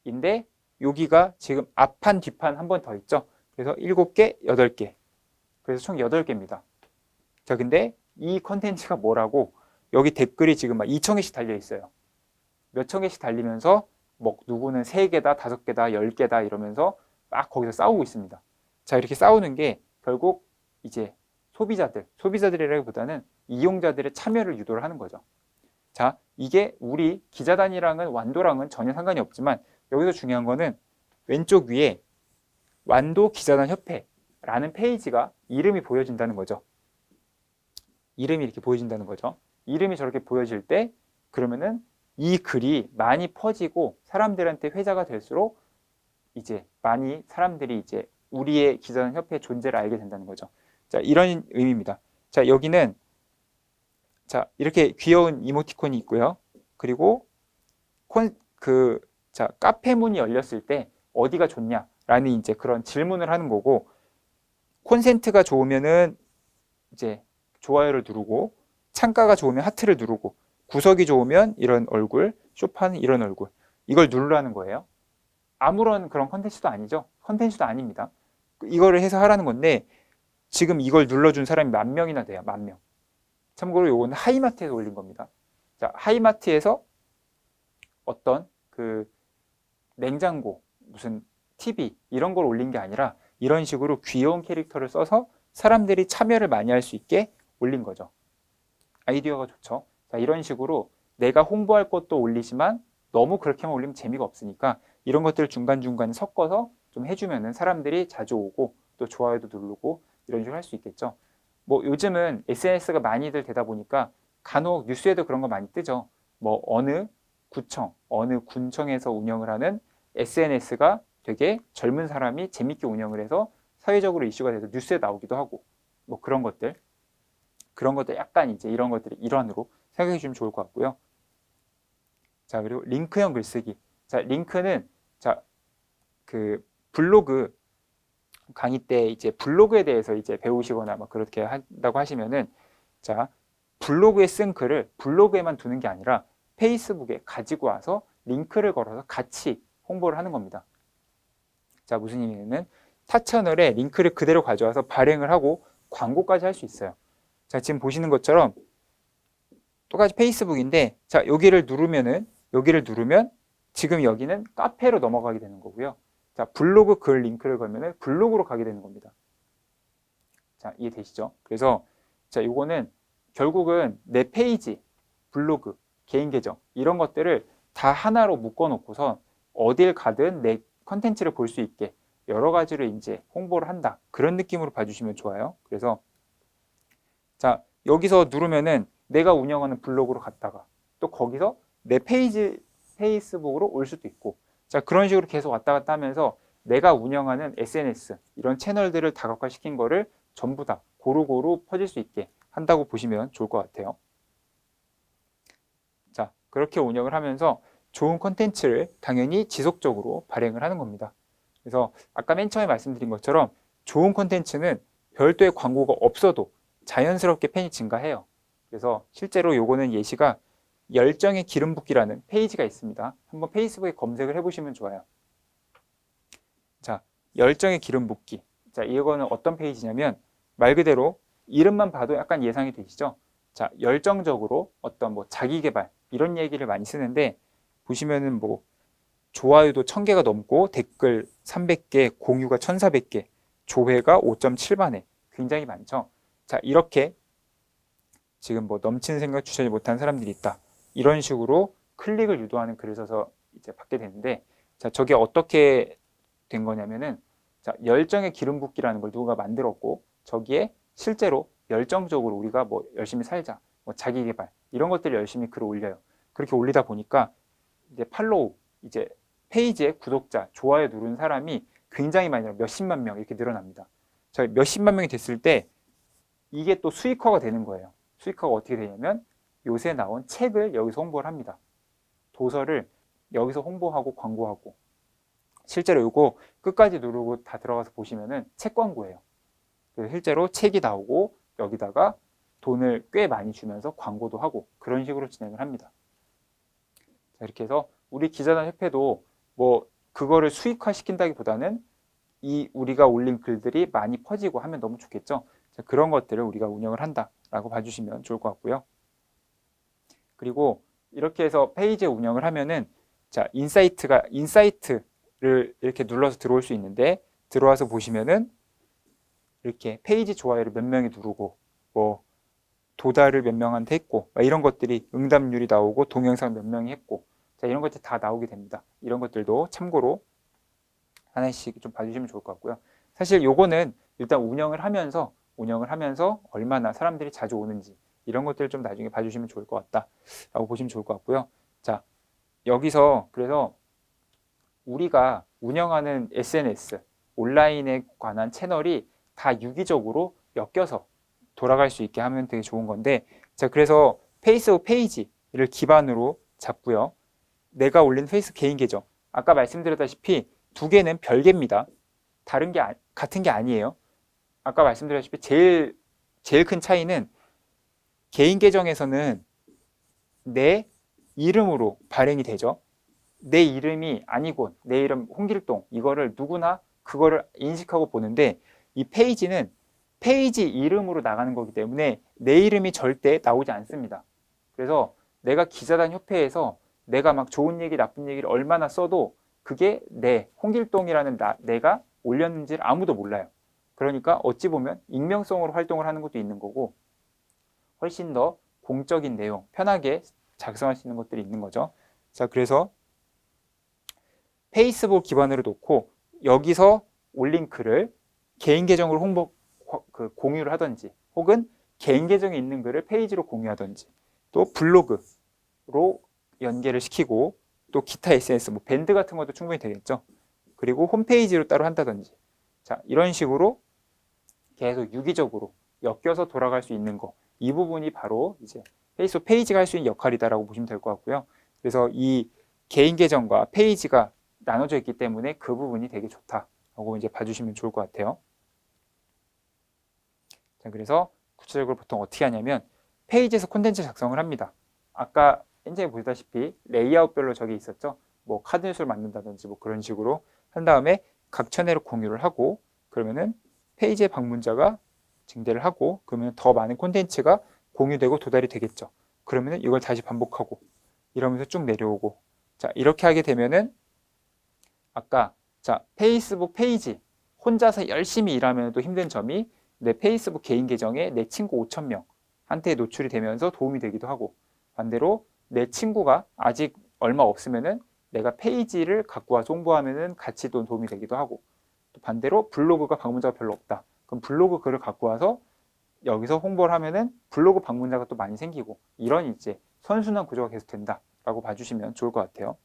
6개인데 여기가 지금 앞판 뒷판 한 번 더 있죠. 그래서 7개, 8개. 그래서 총 8개입니다. 자, 근데 이 컨텐츠가 뭐라고 여기 댓글이 지금 막 2,000개씩 달려 있어요. 몇천 개씩 달리면서 뭐 누구는 3개다, 5개다, 10개다 이러면서 막 거기서 싸우고 있습니다. 자, 이렇게 싸우는 게 결국 이제 소비자들이라기보다는 이용자들의 참여를 유도를 하는 거죠. 자, 이게 우리 기자단이랑은 완도랑은 전혀 상관이 없지만 여기서 중요한 거는 왼쪽 위에 완도 기자단 협회라는 페이지가 이름이 보여진다는 거죠. 이름이 이렇게 보여진다는 거죠. 이름이 저렇게 보여질 때 그러면은 이 글이 많이 퍼지고 사람들한테 회자가 될수록 이제 많이 사람들이 이제 우리의 기자단 협회의 존재를 알게 된다는 거죠. 자, 이런 의미입니다. 자, 여기는 자, 이렇게 귀여운 이모티콘이 있고요. 그리고 카페문이 열렸을 때 어디가 좋냐라는 이제 그런 질문을 하는 거고, 콘센트가 좋으면은 이제 좋아요를 누르고, 창가가 좋으면 하트를 누르고, 구석이 좋으면 이런 얼굴, 소파는 이런 얼굴, 이걸 누르라는 거예요. 아무런 그런 컨텐츠도 아니죠. 컨텐츠도 아닙니다. 이거를 해서 하라는 건데 지금 이걸 눌러준 사람이 10,000명이나 돼요. 10,000명. 참고로 요거는 하이마트에서 올린 겁니다. 자, 하이마트에서 어떤 그 냉장고, 무슨 TV 이런 걸 올린 게 아니라 이런 식으로 귀여운 캐릭터를 써서 사람들이 참여를 많이 할 수 있게 올린 거죠. 아이디어가 좋죠. 자, 이런 식으로 내가 홍보할 것도 올리지만 너무 그렇게만 올리면 재미가 없으니까 이런 것들을 중간중간에 섞어서 좀 해주면은 사람들이 자주 오고 또 좋아요도 누르고 이런 식으로 할 수 있겠죠. 뭐 요즘은 SNS가 많이들 되다 보니까 간혹 뉴스에도 그런 거 많이 뜨죠. 뭐 어느 구청, 어느 군청에서 운영을 하는 SNS가 되게 젊은 사람이 재밌게 운영을 해서 사회적으로 이슈가 돼서 뉴스에 나오기도 하고 뭐 그런 것들 약간 이제 이런 것들이 일환으로 생각해 주시면 좋을 것 같고요. 자, 그리고 링크형 글쓰기. 자, 링크는 자, 그 블로그 강의 때 이제 블로그에 대해서 이제 배우시거나 막 그렇게 한다고 하시면은 자, 블로그에 쓴 글을 블로그에만 두는 게 아니라 페이스북에 가지고 와서 링크를 걸어서 같이 홍보를 하는 겁니다. 자, 무슨 의미냐면 타 채널에 링크를 그대로 가져와서 발행을 하고 광고까지 할 수 있어요. 자, 지금 보시는 것처럼 똑같이 페이스북인데 자, 여기를 누르면 지금 여기는 카페로 넘어가게 되는 거고요. 자, 블로그 글 링크를 걸면은 블로그로 가게 되는 겁니다. 자, 이해되시죠? 그래서 자, 요거는 결국은 내 페이지, 블로그, 개인 계정 이런 것들을 다 하나로 묶어 놓고서 어딜 가든 내 컨텐츠를 볼 수 있게 여러 가지로 이제 홍보를 한다. 그런 느낌으로 봐주시면 좋아요. 그래서 자, 여기서 누르면은 내가 운영하는 블로그로 갔다가 또 거기서 내 페이스북으로 올 수도 있고 자, 그런 식으로 계속 왔다 갔다 하면서 내가 운영하는 SNS 이런 채널들을 다각화시킨 거를 전부 다 고루고루 퍼질 수 있게 한다고 보시면 좋을 것 같아요. 자, 그렇게 운영을 하면서 좋은 콘텐츠를 당연히 지속적으로 발행을 하는 겁니다. 그래서 아까 맨 처음에 말씀드린 것처럼 좋은 콘텐츠는 별도의 광고가 없어도 자연스럽게 팬이 증가해요. 그래서 실제로 요거는 예시가 열정의 기름 붓기라는 페이지가 있습니다. 한번 페이스북에 검색을 해보시면 좋아요. 자, 열정의 기름 붓기. 자, 이거는 어떤 페이지냐면 말 그대로 이름만 봐도 약간 예상이 되시죠? 자, 열정적으로 어떤 뭐 자기 개발 이런 얘기를 많이 쓰는데 보시면은 뭐 좋아요도 1000개가 넘고 댓글 300개, 공유가 1400개, 조회가 5.7만회 굉장히 많죠. 자, 이렇게 지금 뭐 넘치는 생각 주체하지 못한 사람들이 있다. 이런 식으로 클릭을 유도하는 글을 써서 이제 받게 되는데 자, 저게 어떻게 된 거냐면은 자, 열정의 기름 붓기라는 걸 누가 만들었고 저기에 실제로 열정적으로 우리가 뭐 열심히 살자, 뭐 자기 개발 이런 것들을 열심히 글을 올려요. 그렇게 올리다 보니까 이제 팔로우, 이제 페이지에 구독자, 좋아요 누른 사람이 굉장히 많이 몇십만 명 이렇게 늘어납니다. 자, 몇십만 명이 됐을 때 이게 또 수익화가 되는 거예요. 수익화가 어떻게 되냐면 요새 나온 책을 여기서 홍보를 합니다. 도서를 여기서 홍보하고 광고하고 실제로 이거 끝까지 누르고 다 들어가서 보시면은 책 광고예요. 그래서 실제로 책이 나오고 여기다가 돈을 꽤 많이 주면서 광고도 하고 그런 식으로 진행을 합니다. 자, 이렇게 해서 우리 기자단 협회도 뭐 그거를 수익화 시킨다기보다는 이 우리가 올린 글들이 많이 퍼지고 하면 너무 좋겠죠. 자, 그런 것들을 우리가 운영을 한다라고 봐주시면 좋을 것 같고요. 그리고 이렇게 해서 페이지 운영을 하면은 자, 인사이트를 이렇게 눌러서 들어올 수 있는데 들어와서 보시면은 이렇게 페이지 좋아요를 몇 명이 누르고 뭐 도달을 몇 명한테 했고 이런 것들이 응답률이 나오고 동영상 몇 명이 했고 자, 이런 것들 다 나오게 됩니다. 이런 것들도 참고로 하나씩 좀 봐주시면 좋을 것 같고요. 사실 요거는 일단 운영을 하면서 얼마나 사람들이 자주 오는지 이런 것들을 좀 나중에 봐주시면 좋을 것 같다라고 보시면 좋을 것 같고요. 자, 여기서 그래서 우리가 운영하는 SNS 온라인에 관한 채널이 다 유기적으로 엮여서 돌아갈 수 있게 하면 되게 좋은 건데 자, 그래서 페이스북 페이지를 기반으로 잡고요. 내가 올린 페이스 개인 계정 아까 말씀드렸다시피 두 개는 별개입니다. 다른 게 같은 게 아니에요. 아까 말씀드렸다시피 제일 큰 차이는 개인 계정에서는 내 이름으로 발행이 되죠. 내 이름이 아니고 내 이름 홍길동 이거를 누구나 그거를 인식하고 보는데 이 페이지는 페이지 이름으로 나가는 거기 때문에 내 이름이 절대 나오지 않습니다. 그래서 내가 기자단 협회에서 내가 막 좋은 얘기 나쁜 얘기를 얼마나 써도 그게 내 홍길동이라는 내가 올렸는지를 아무도 몰라요. 그러니까 어찌 보면 익명성으로 활동을 하는 것도 있는 거고 훨씬 더 공적인 내용 편하게 작성할 수 있는 것들이 있는 거죠. 자, 그래서 페이스북 기반으로 놓고 여기서 올린 글을 개인 계정으로 공유를 하든지 혹은 개인 계정에 있는 글을 페이지로 공유하든지 또 블로그로 연계를 시키고 또 기타 SNS 뭐 밴드 같은 것도 충분히 되겠죠. 그리고 홈페이지로 따로 한다든지 자, 이런 식으로 계속 유기적으로 엮여서 돌아갈 수 있는 거 이 부분이 바로 이제 페이스북 페이지가 할 수 있는 역할이다라고 보시면 될 것 같고요. 그래서 이 개인 계정과 페이지가 나눠져 있기 때문에 그 부분이 되게 좋다라고 이제 봐주시면 좋을 것 같아요. 자, 그래서 구체적으로 보통 어떻게 하냐면 페이지에서 콘텐츠 작성을 합니다. 아까 현재 보시다시피 레이아웃별로 저기 있었죠. 뭐 카드 뉴스를 만든다든지 뭐 그런 식으로 한 다음에 각 채널을 공유를 하고 그러면은 페이지의 방문자가 증대를 하고 그러면 더 많은 콘텐츠가 공유되고 도달이 되겠죠. 그러면은 이걸 다시 반복하고 이러면서 쭉 내려오고 자, 이렇게 하게 되면은 아까 자, 페이스북 페이지 혼자서 열심히 일하면 또 힘든 점이 내 페이스북 개인 계정에 내 친구 5,000명한테 노출이 되면서 도움이 되기도 하고 반대로 내 친구가 아직 얼마 없으면은 내가 페이지를 갖고 와서 홍보하면은 같이 또 도움이 되기도 하고 또 반대로 블로그가 방문자가 별로 없다. 그럼 블로그 글을 갖고 와서 여기서 홍보를 하면은 블로그 방문자가 또 많이 생기고 이런 이제 선순환 구조가 계속 된다라고 봐주시면 좋을 것 같아요.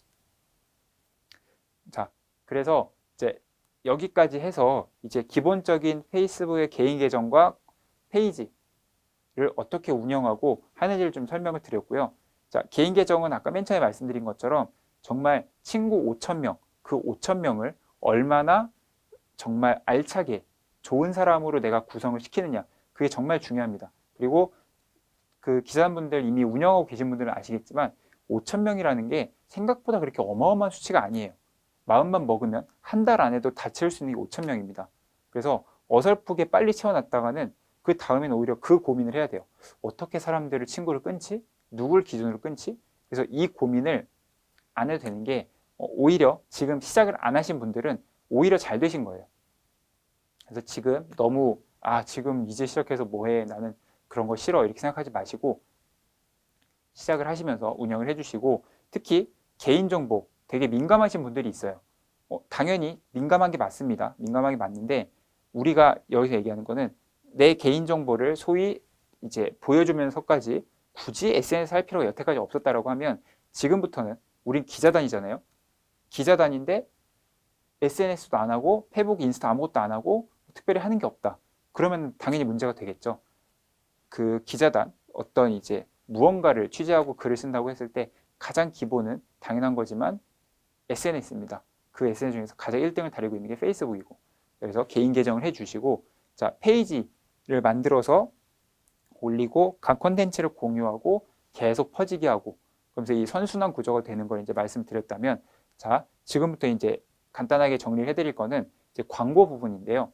자, 그래서 이제 여기까지 해서 이제 기본적인 페이스북의 개인 계정과 페이지를 어떻게 운영하고 하는지를 좀 설명을 드렸고요. 자, 개인 계정은 아까 맨 처음에 말씀드린 것처럼 정말 친구 5,000명, 그 5,000명을 얼마나 정말 알차게 좋은 사람으로 내가 구성을 시키느냐 그게 정말 중요합니다. 그리고 그 기자분들 이미 운영하고 계신 분들은 아시겠지만 5,000명이라는 게 생각보다 그렇게 어마어마한 수치가 아니에요. 마음만 먹으면 한 달 안에도 다 채울 수 있는 게 5,000명입니다. 그래서 어설프게 빨리 채워놨다가는 그 다음에는 오히려 그 고민을 해야 돼요. 어떻게 사람들을 친구를 끊지? 누굴 기준으로 끊지? 그래서 이 고민을 안 해도 되는 게 오히려 지금 시작을 안 하신 분들은 오히려 잘 되신 거예요. 그래서 지금 너무 지금 이제 시작해서 뭐해 나는 그런 거 싫어 이렇게 생각하지 마시고 시작을 하시면서 운영을 해주시고 특히 개인정보 되게 민감하신 분들이 있어요. 당연히 민감한 게 맞습니다. 민감한 게 맞는데 우리가 여기서 얘기하는 거는 내 개인정보를 소위 이제 보여주면서까지 굳이 SNS 할 필요가 여태까지 없었다라고 하면 지금부터는 우린 기자단이잖아요. 기자단인데 SNS도 안 하고 페이북, 인스타 아무것도 안 하고 특별히 하는 게 없다. 그러면 당연히 문제가 되겠죠. 그 기자단 어떤 이제 무언가를 취재하고 글을 쓴다고 했을 때 가장 기본은 당연한 거지만 SNS입니다. 그 SNS 중에서 가장 1등을 다루고 있는 게 페이스북이고 그래서 개인 계정을 해주시고 자 페이지를 만들어서 올리고 각 콘텐츠를 공유하고 계속 퍼지게 하고 그러면서 이 선순환 구조가 되는 걸 이제 말씀드렸다면 자 지금부터 이제 간단하게 정리를 해드릴 거는 이제 광고 부분인데요.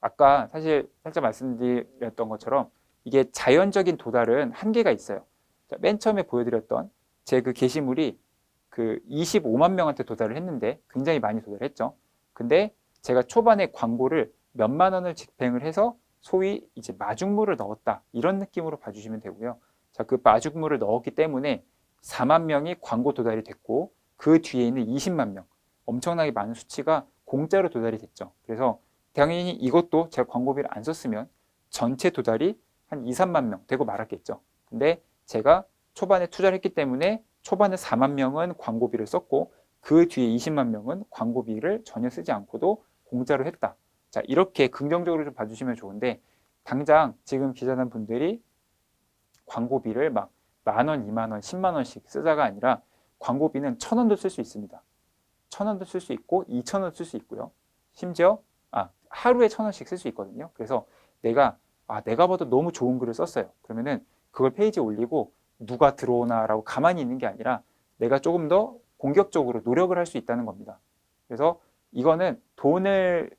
아까 사실 살짝 말씀드렸던 것처럼 이게 자연적인 도달은 한계가 있어요. 자, 맨 처음에 보여드렸던 제 그 게시물이 그 25만 명한테 도달을 했는데 굉장히 많이 도달했죠. 근데 제가 초반에 광고를 몇만 원을 집행을 해서 소위 이제 마중물을 넣었다 이런 느낌으로 봐주시면 되고요. 자, 그 마중물을 넣었기 때문에 4만 명이 광고 도달이 됐고 그 뒤에 있는 20만 명 엄청나게 많은 수치가 공짜로 도달이 됐죠. 그래서 당연히 이것도 제가 광고비를 안 썼으면 전체 도달이 한 2, 3만 명 되고 말았겠죠. 근데 제가 초반에 투자를 했기 때문에 초반에 4만 명은 광고비를 썼고 그 뒤에 20만 명은 광고비를 전혀 쓰지 않고도 공짜로 했다. 자, 이렇게 긍정적으로 좀 봐주시면 좋은데 당장 지금 기자단 분들이 광고비를 막 10,000원, 20,000원, 10만 원씩 쓰자가 아니라 광고비는 1,000원도 쓸 수 있습니다. 1,000원도 쓸 수 있고 2,000원 쓸 수 있고요. 심지어 하루에 1,000원씩 쓸 수 있거든요. 그래서 내가 봐도 너무 좋은 글을 썼어요. 그러면은 그걸 페이지에 올리고 누가 들어오나라고 가만히 있는 게 아니라 내가 조금 더 공격적으로 노력을 할 수 있다는 겁니다. 그래서 이거는 돈을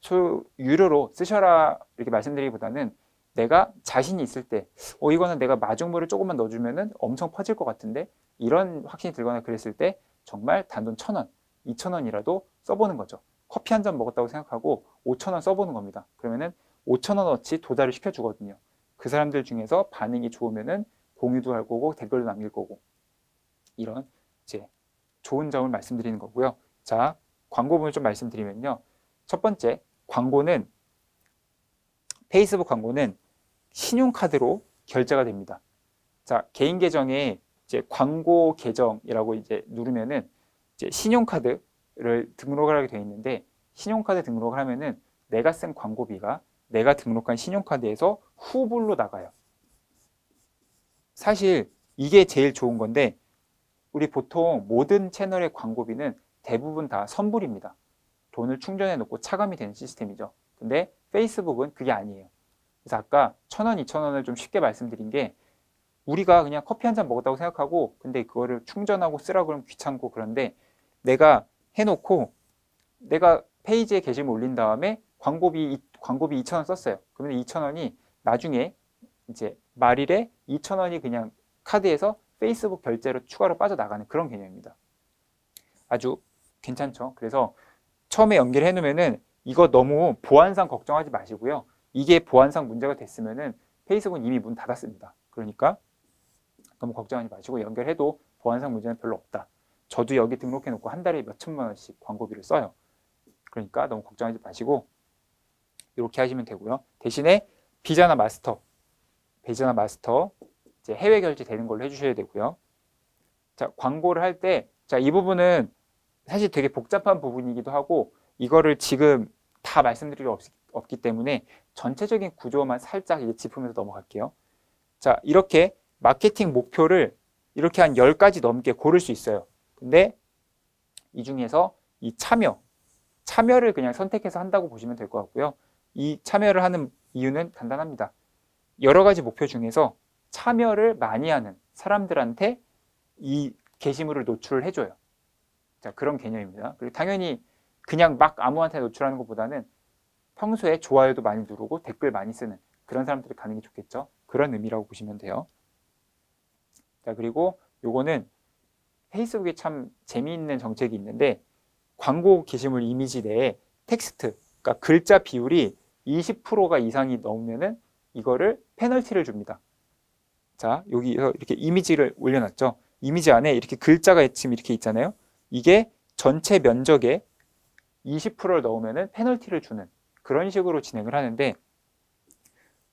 유료로 쓰셔라 이렇게 말씀드리기보다는 내가 자신이 있을 때 이거는 내가 마중물을 조금만 넣어주면은 엄청 퍼질 것 같은데 이런 확신이 들거나 그랬을 때 정말 단돈 1,000원, 2,000원이라도 써보는 거죠. 커피 한 잔 먹었다고 생각하고 5,000원 써보는 겁니다. 그러면은 5,000원어치 도달을 시켜주거든요. 그 사람들 중에서 반응이 좋으면은 공유도 할 거고 댓글도 남길 거고 이런 이제 좋은 점을 말씀드리는 거고요. 자, 광고 부분 좀 말씀드리면요. 첫 번째, 페이스북 광고는 신용카드로 결제가 됩니다. 자, 개인 계정에 이제 광고 계정이라고 이제 누르면은 이제 신용카드를 등록을 하게 되어 있는데 신용카드 등록을 하면은 내가 쓴 광고비가 내가 등록한 신용카드에서 후불로 나가요. 사실 이게 제일 좋은 건데 우리 보통 모든 채널의 광고비는 대부분 다 선불입니다. 돈을 충전해 놓고 차감이 되는 시스템이죠. 근데 페이스북은 그게 아니에요. 그래서 아까 1,000원, 2,000원을 좀 쉽게 말씀드린 게 우리가 그냥 커피 한 잔 먹었다고 생각하고 근데 그거를 충전하고 쓰라고 그러면 귀찮고 그런데 내가 해놓고 내가 페이지에 게시물 올린 다음에 광고비 2,000원 썼어요. 그러면 2,000원이 나중에 이제 말일에 2,000원이 그냥 카드에서 페이스북 결제로 추가로 빠져나가는 그런 개념입니다. 아주 괜찮죠. 그래서 처음에 연결해 놓으면은 이거 너무 보안상 걱정하지 마시고요. 이게 보안상 문제가 됐으면은 페이스북은 이미 문 닫았습니다. 그러니까 너무 걱정하지 마시고 연결해도 보안상 문제는 별로 없다. 저도 여기 등록해 놓고 한 달에 몇 천만 원씩 광고비를 써요. 그러니까 너무 걱정하지 마시고 이렇게 하시면 되고요. 대신에 비자나 마스터 이제 해외 결제 되는 걸로 해주셔야 되고요. 자, 광고를 할 때, 자, 이 부분은 사실 되게 복잡한 부분이기도 하고 이거를 지금 다 말씀드릴 게 없기 때문에 전체적인 구조만 살짝 이제 짚으면서 넘어갈게요. 자, 이렇게 마케팅 목표를 이렇게 한 10가지 넘게 고를 수 있어요. 근데 이 중에서 이 참여를 그냥 선택해서 한다고 보시면 될 것 같고요. 이 참여를 하는 이유는 간단합니다. 여러 가지 목표 중에서 참여를 많이 하는 사람들한테 이 게시물을 노출을 해줘요. 자, 그런 개념입니다. 그리고 당연히 그냥 막 아무한테 노출하는 것보다는 평소에 좋아요도 많이 누르고 댓글 많이 쓰는 그런 사람들이 가는 게 좋겠죠. 그런 의미라고 보시면 돼요. 자, 그리고 요거는 페이스북에 참 재미있는 정책이 있는데 광고 게시물 이미지 내에 텍스트, 그러니까 글자 비율이 20%가 이상이 넘으면은 이거를 페널티를 줍니다. 자, 여기서 이렇게 이미지를 올려놨죠. 이미지 안에 이렇게 글자가 지금 이렇게 있잖아요. 이게 전체 면적의 20%를 넣으면은 페널티를 주는 그런 식으로 진행을 하는데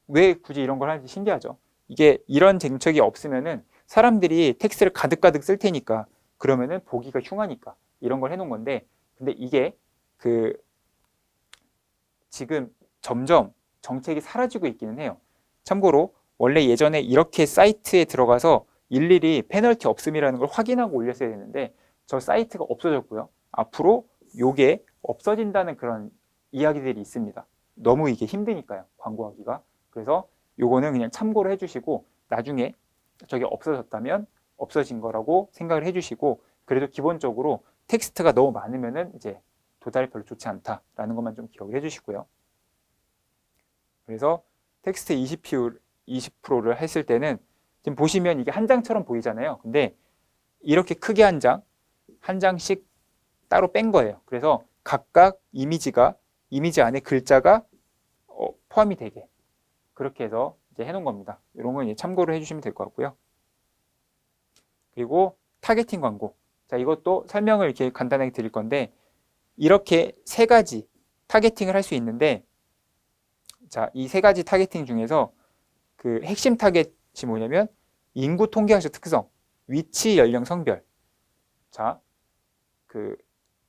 왜 굳이 이런 걸 하는지 신기하죠. 이게 이런 정책이 없으면은 사람들이 텍스트를 가득가득 쓸 테니까 그러면은 보기가 흉하니까 이런 걸 해놓은 건데 근데 이게 지금 점점 정책이 사라지고 있기는 해요. 참고로 원래 예전에 이렇게 사이트에 들어가서 일일이 페널티 없음이라는 걸 확인하고 올렸어야 되는데 저 사이트가 없어졌고요. 앞으로 요게 없어진다는 그런 이야기들이 있습니다. 너무 이게 힘드니까요. 광고하기가. 그래서 요거는 그냥 참고를 해주시고 나중에 저게 없어졌다면 없어진 거라고 생각을 해주시고 그래도 기본적으로 텍스트가 너무 많으면은 이제 도달이 별로 좋지 않다라는 것만 좀 기억을 해주시고요. 그래서 텍스트 20%를 했을 때는 지금 보시면 이게 한 장처럼 보이잖아요. 근데 이렇게 크게 한 장씩 따로 뺀 거예요. 그래서 각각 이미지 안에 글자가 포함이 되게 그렇게 해서 이제 해놓은 겁니다. 이런 건 이제 참고를 해주시면 될 것 같고요. 그리고 타겟팅 광고. 자, 이것도 설명을 이렇게 간단하게 드릴 건데 이렇게 세 가지 타겟팅을 할 수 있는데 자, 이 세 가지 타겟팅 중에서 그 핵심 타겟이 뭐냐면 인구 통계학적 특성, 위치, 연령, 성별. 자, 그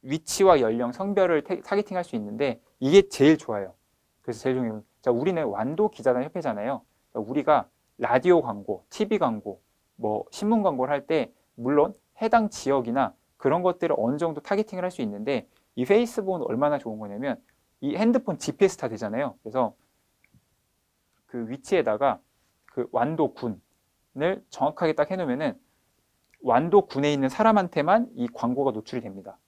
위치와 연령, 성별을 타겟팅할 수 있는데 이게 제일 좋아요. 그래서 제일 중요해요. 자, 우리는 완도 기자단 협회잖아요. 우리가 라디오 광고, TV 광고, 뭐 신문 광고를 할 때 물론 해당 지역이나 그런 것들을 어느 정도 타겟팅을 할 수 있는데 이 페이스북은 얼마나 좋은 거냐면 이 핸드폰 GPS 다 되잖아요. 그래서 그 위치에다가 그 완도 군을 정확하게 딱 해놓으면은 완도 군에 있는 사람한테만 이 광고가 노출이 됩니다.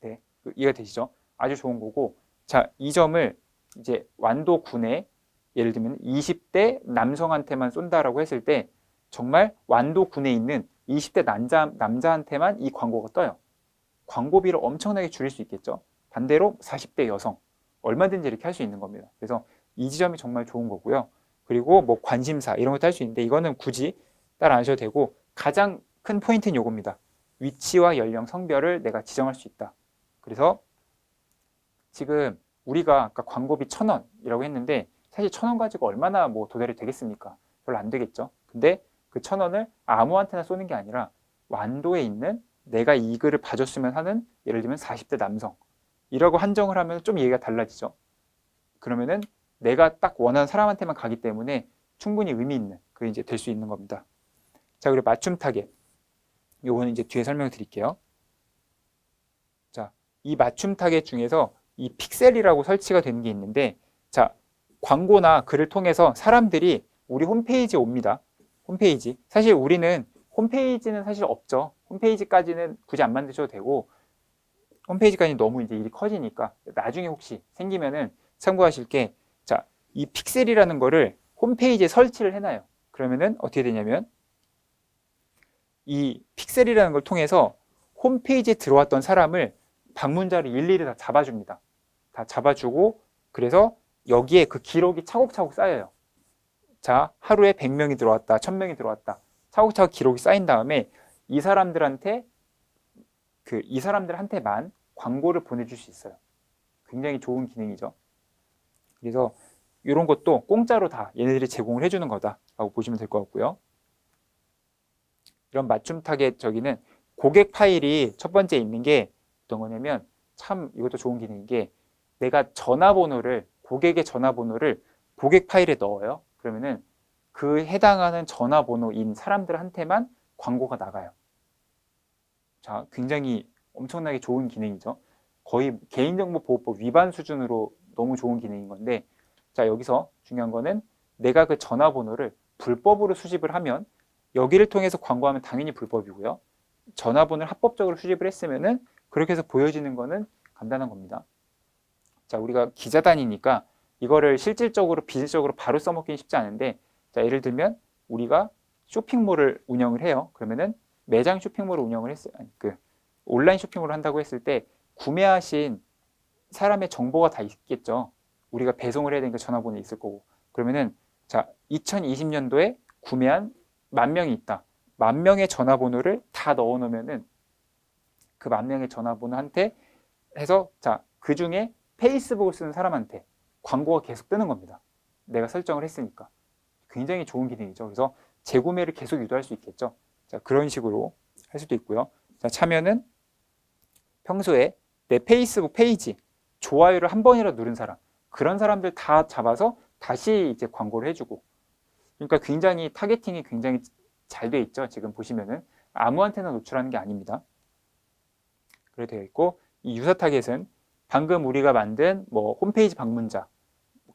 네, 이해가 되시죠? 아주 좋은 거고, 자, 이 점을 이제 완도 군에 예를 들면 20대 남성한테만 쏜다라고 했을 때 정말 완도 군에 있는 20대 남자한테만 이 광고가 떠요. 광고비를 엄청나게 줄일 수 있겠죠. 반대로 40대 여성 얼마든지 이렇게 할 수 있는 겁니다. 그래서 이 지점이 정말 좋은 거고요. 그리고 뭐 관심사 이런 것도 할 수 있는데 이거는 굳이 따라 안 하셔도 되고 가장 큰 포인트는 요겁니다. 위치와 연령, 성별을 내가 지정할 수 있다. 그래서 지금 우리가 아까 광고비 1,000원이라고 했는데 사실 1,000원 가지고 얼마나 뭐 도달이 되겠습니까? 별로 안 되겠죠. 근데 그 1,000원을 아무한테나 쏘는 게 아니라 완도에 있는 내가 이 글을 봐줬으면 하는 예를 들면 40대 남성 이라고 한정을 하면 좀 얘기가 달라지죠. 그러면은 내가 딱 원하는 사람한테만 가기 때문에 충분히 의미 있는 그게 이제 될 수 있는 겁니다. 자, 그리고 맞춤 타겟. 요거는 이제 뒤에 설명 드릴게요. 자, 이 맞춤 타겟 중에서 이 픽셀이라고 설치가 되는 게 있는데 자, 광고나 글을 통해서 사람들이 우리 홈페이지에 옵니다. 홈페이지. 사실 우리는 홈페이지는 사실 없죠. 홈페이지까지는 굳이 안 만드셔도 되고 홈페이지까지 너무 이제 일이 커지니까 나중에 혹시 생기면은 참고하실 게 자, 이 픽셀이라는 거를 홈페이지에 설치를 해놔요. 그러면은 어떻게 되냐면 이 픽셀이라는 걸 통해서 홈페이지에 들어왔던 사람을 방문자를 일일이 다 잡아줍니다. 다 잡아주고 그래서 여기에 그 기록이 차곡차곡 쌓여요. 자, 하루에 100명이 들어왔다, 1000명이 들어왔다. 차곡차곡 기록이 쌓인 다음에 이 사람들한테만 광고를 보내줄 수 있어요. 굉장히 좋은 기능이죠. 그래서 이런 것도 공짜로 다 얘네들이 제공을 해주는 거다라고 보시면 될 것 같고요. 이런 맞춤 타겟 저기는 고객 파일이 첫 번째 있는 게 어떤 거냐면 참 이것도 좋은 기능인 게 내가 고객의 전화번호를 고객 파일에 넣어요. 그러면은 그 해당하는 전화번호인 사람들한테만 광고가 나가요. 자, 굉장히 엄청나게 좋은 기능이죠. 거의 개인정보보호법 위반 수준으로 너무 좋은 기능인 건데 자, 여기서 중요한 거는 내가 그 전화번호를 불법으로 수집을 하면 여기를 통해서 광고하면 당연히 불법이고요. 전화번호를 합법적으로 수집을 했으면은 그렇게 해서 보여지는 거는 간단한 겁니다. 자, 우리가 기자단이니까 이거를 실질적으로 비질적으로 바로 써먹기는 쉽지 않은데 자, 예를 들면 우리가 쇼핑몰을 운영을 해요. 그러면은 매장 쇼핑몰을 운영을 온라인 쇼핑몰을 한다고 했을 때 구매하신 사람의 정보가 다 있겠죠. 우리가 배송을 해야 되니까 전화번호 있을 거고. 그러면은 자, 2020년도에 구매한 10,000명이 있다. 10,000명의 전화번호를 다 넣어 놓으면은 그 10,000명의 전화번호한테 해서 자, 그 중에 페이스북을 쓰는 사람한테 광고가 계속 뜨는 겁니다. 내가 설정을 했으니까. 굉장히 좋은 기능이죠. 그래서 재구매를 계속 유도할 수 있겠죠. 자, 그런 식으로 할 수도 있고요. 자, 참여는 평소에 내 페이스북 페이지 좋아요를 한 번이라도 누른 사람 그런 사람들 다 잡아서 다시 이제 광고를 해주고 그러니까 굉장히 타겟팅이 굉장히 잘 돼 있죠. 지금 보시면은 아무한테나 노출하는 게 아닙니다. 그렇게 되어 있고 이 유사 타겟은 방금 우리가 만든 뭐 홈페이지 방문자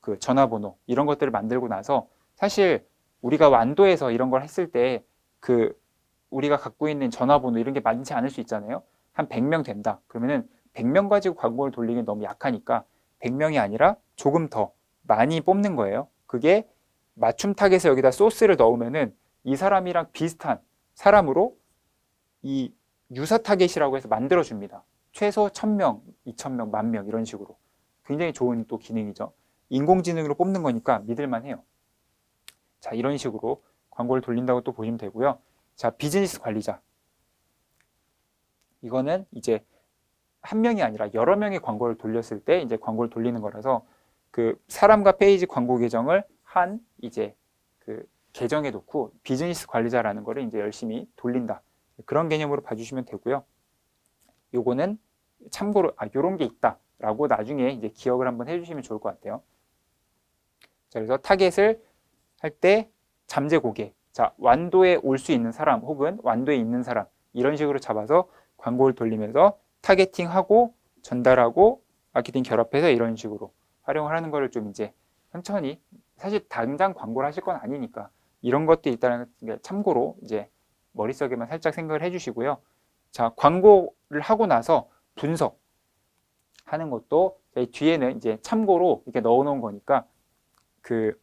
그 전화번호 이런 것들을 만들고 나서 사실 우리가 완도에서 이런 걸 했을 때 그 우리가 갖고 있는 전화번호 이런 게 많지 않을 수 있잖아요. 한 100명 된다. 그러면은 100명 가지고 광고를 돌리기 너무 약하니까 100명이 아니라 조금 더 많이 뽑는 거예요. 그게 맞춤 타겟에 여기다 소스를 넣으면은 이 사람이랑 비슷한 사람으로 이 유사 타겟이라고 해서 만들어줍니다. 최소 1000명, 2000명, 10,000명 이런 식으로. 굉장히 좋은 또 기능이죠. 인공지능으로 뽑는 거니까 믿을만 해요. 자, 이런 식으로 광고를 돌린다고 또 보시면 되고요. 자, 비즈니스 관리자. 이거는 이제 한 명이 아니라 여러 명의 광고를 돌렸을 때 이제 광고를 돌리는 거라서 그 사람과 페이지 광고 계정을 한 이제 그 계정에 놓고 비즈니스 관리자라는 거를 이제 열심히 돌린다. 그런 개념으로 봐주시면 되고요. 요거는 참고로 요런 게 있다라고 나중에 이제 기억을 한번 해주시면 좋을 것 같아요. 자, 그래서 타겟을 할 때 잠재 고객, 자, 완도에 올 수 있는 사람 혹은 완도에 있는 사람 이런 식으로 잡아서 광고를 돌리면서 타겟팅하고 전달하고 마케팅 결합해서 이런 식으로 활용을 하는 거를 좀 이제 천천히, 사실 당장 광고를 하실 건 아니니까 이런 것도 일단은 참고로 이제 머릿속에만 살짝 생각을 해주시고요. 자, 광고를 하고 나서 분석하는 것도 저희 뒤에는 이제 참고로 이렇게 넣어놓은 거니까 그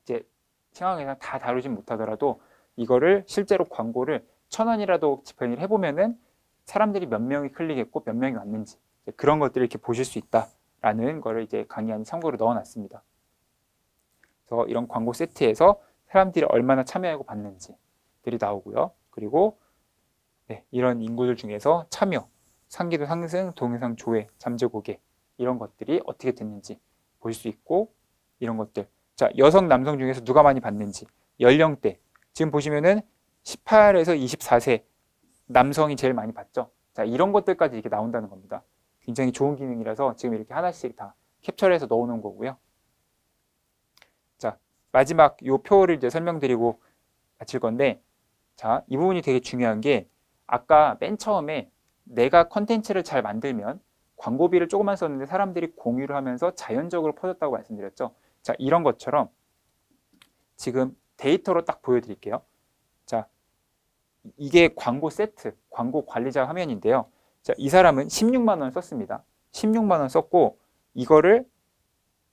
이제 상황에서 다 다루진 못하더라도 이거를 실제로 광고를 1,000원이라도 집행을 해보면은 사람들이 몇 명이 클릭했고 몇 명이 왔는지 그런 것들을 이렇게 보실 수 있다라는 거를 이제 강의 안에 참고로 넣어놨습니다. 그래서 이런 광고 세트에서 사람들이 얼마나 참여하고 봤는지들이 나오고요. 그리고 이런 인구들 중에서 참여, 상기도 상승, 동영상 조회, 잠재 고객 이런 것들이 어떻게 됐는지 볼 수 있고 이런 것들. 자, 여성, 남성 중에서 누가 많이 봤는지 연령대 지금 보시면은 18에서 24세 남성이 제일 많이 봤죠. 자, 이런 것들까지 이렇게 나온다는 겁니다. 굉장히 좋은 기능이라서 지금 이렇게 하나씩 다 캡처해서 넣어놓은 거고요. 자, 마지막 요 표를 이제 설명드리고 마칠 건데, 자, 이 부분이 되게 중요한 게 아까 맨 처음에 내가 컨텐츠를 잘 만들면 광고비를 조금만 썼는데 사람들이 공유를 하면서 자연적으로 퍼졌다고 말씀드렸죠. 자, 이런 것처럼 지금 데이터로 딱 보여드릴게요. 자, 이게 광고 세트, 광고 관리자 화면인데요. 자, 이 사람은 16만 원 썼습니다. 16만 원 썼고 이거를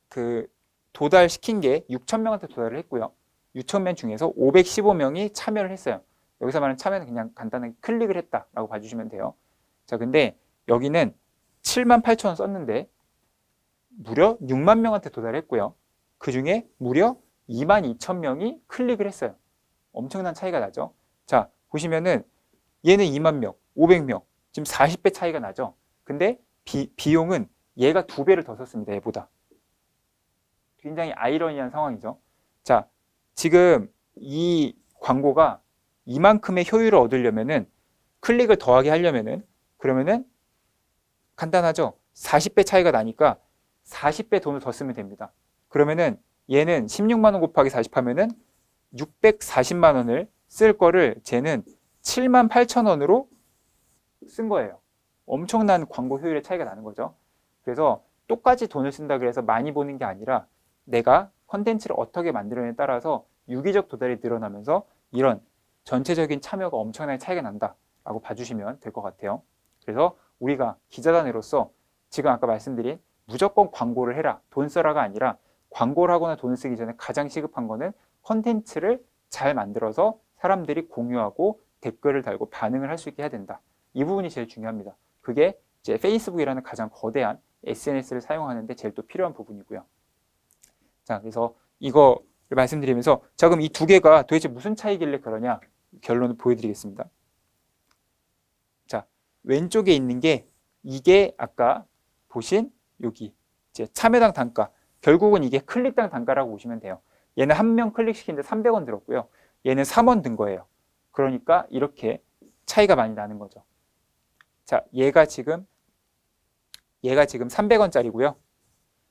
그 도달시킨 게 6,000명한테 도달을 했고요. 6,000명 중에서 515명이 참여를 했어요. 여기서 말하는 참여는 그냥 간단하게 클릭을 했다라고 봐주시면 돼요. 자, 근데 여기는 78,000원 썼는데 무려 6만 명한테 도달했고요. 그 중에 무려 22,000명이 클릭을 했어요. 엄청난 차이가 나죠. 자, 보시면은 얘는 2만 명, 500명, 지금 40배 차이가 나죠. 근데 비용은 얘가 2배를 더 썼습니다. 얘보다. 굉장히 아이러니한 상황이죠. 자, 지금 이 광고가 이만큼의 효율을 얻으려면은 클릭을 더하게 하려면은 그러면은 간단하죠. 40배 차이가 나니까 40배 돈을 더 쓰면 됩니다. 그러면은 얘는 16만 원 곱하기 40 하면은 640만 원을 쓸 거를 쟤는 7만 8천 원으로 쓴 거예요. 엄청난 광고 효율의 차이가 나는 거죠. 그래서 똑같이 돈을 쓴다 그래서 많이 보는 게 아니라 내가 컨텐츠를 어떻게 만들어내에 따라서 유기적 도달이 늘어나면서 이런 전체적인 참여가 엄청나게 차이가 난다라고 봐주시면 될 것 같아요. 그래서 우리가 기자단으로서 지금 아까 말씀드린 무조건 광고를 해라, 돈 써라가 아니라 광고를 하거나 돈을 쓰기 전에 가장 시급한 거는 컨텐츠를 잘 만들어서 사람들이 공유하고 댓글을 달고 반응을 할 수 있게 해야 된다. 이 부분이 제일 중요합니다. 그게 이제 페이스북이라는 가장 거대한 SNS를 사용하는데 제일 또 필요한 부분이고요. 자, 그래서 이거를 말씀드리면서 자, 그럼 이 두 개가 도대체 무슨 차이길래 그러냐 결론을 보여드리겠습니다. 자, 왼쪽에 있는 게 이게 아까 보신 여기 이제 참여당 단가, 결국은 이게 클릭당 단가라고 보시면 돼요. 얘는 한 명 클릭시키는데 300원 들었고요. 얘는 3원 든 거예요. 그러니까 이렇게 차이가 많이 나는 거죠. 자, 얘가 지금 300원짜리고요.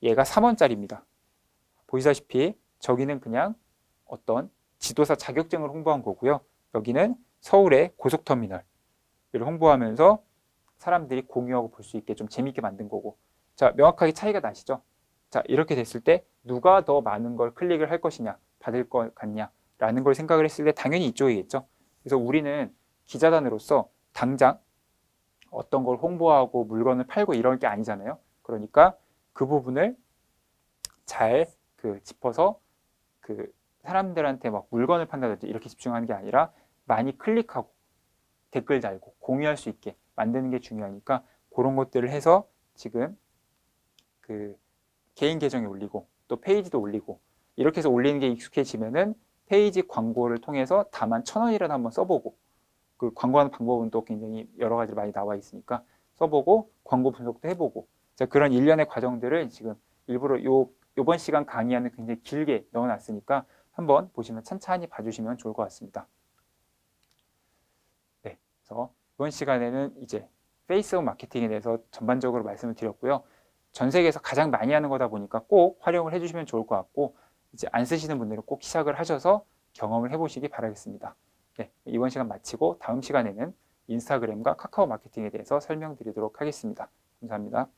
얘가 3원짜리입니다. 보시다시피 저기는 그냥 어떤 지도사 자격증을 홍보한 거고요. 여기는 서울의 고속터미널을 홍보하면서 사람들이 공유하고 볼 수 있게 좀 재밌게 만든 거고. 자, 명확하게 차이가 나시죠? 자, 이렇게 됐을 때 누가 더 많은 걸 클릭을 할 것이냐, 받을 것 같냐 라는 걸 생각을 했을 때 당연히 이쪽이겠죠. 그래서 우리는 기자단으로서 당장 어떤 걸 홍보하고 물건을 팔고 이럴 게 아니잖아요. 그러니까 그 부분을 잘 짚어서 사람들한테 막 물건을 판다든지 이렇게 집중하는 게 아니라 많이 클릭하고 댓글 달고 공유할 수 있게 만드는 게 중요하니까 그런 것들을 해서 지금 그 개인 계정에 올리고 또 페이지도 올리고 이렇게 해서 올리는 게 익숙해지면은 페이지 광고를 통해서 다만 1,000원이라도 한번 써보고 그 광고하는 방법은 또 굉장히 여러 가지 많이 나와 있으니까 써보고 광고 분석도 해보고 그런 일련의 과정들을 지금 일부러 요번 시간 강의안을 굉장히 길게 넣어놨으니까 한번 보시면 찬찬히 봐주시면 좋을 것 같습니다. 네, 그래서 이번 시간에는 이제 페이스북 마케팅에 대해서 전반적으로 말씀을 드렸고요. 전 세계에서 가장 많이 하는 거다 보니까 꼭 활용을 해주시면 좋을 것 같고 이제 안 쓰시는 분들은 꼭 시작을 하셔서 경험을 해보시기 바라겠습니다. 네, 이번 시간 마치고 다음 시간에는 인스타그램과 카카오 마케팅에 대해서 설명드리도록 하겠습니다. 감사합니다.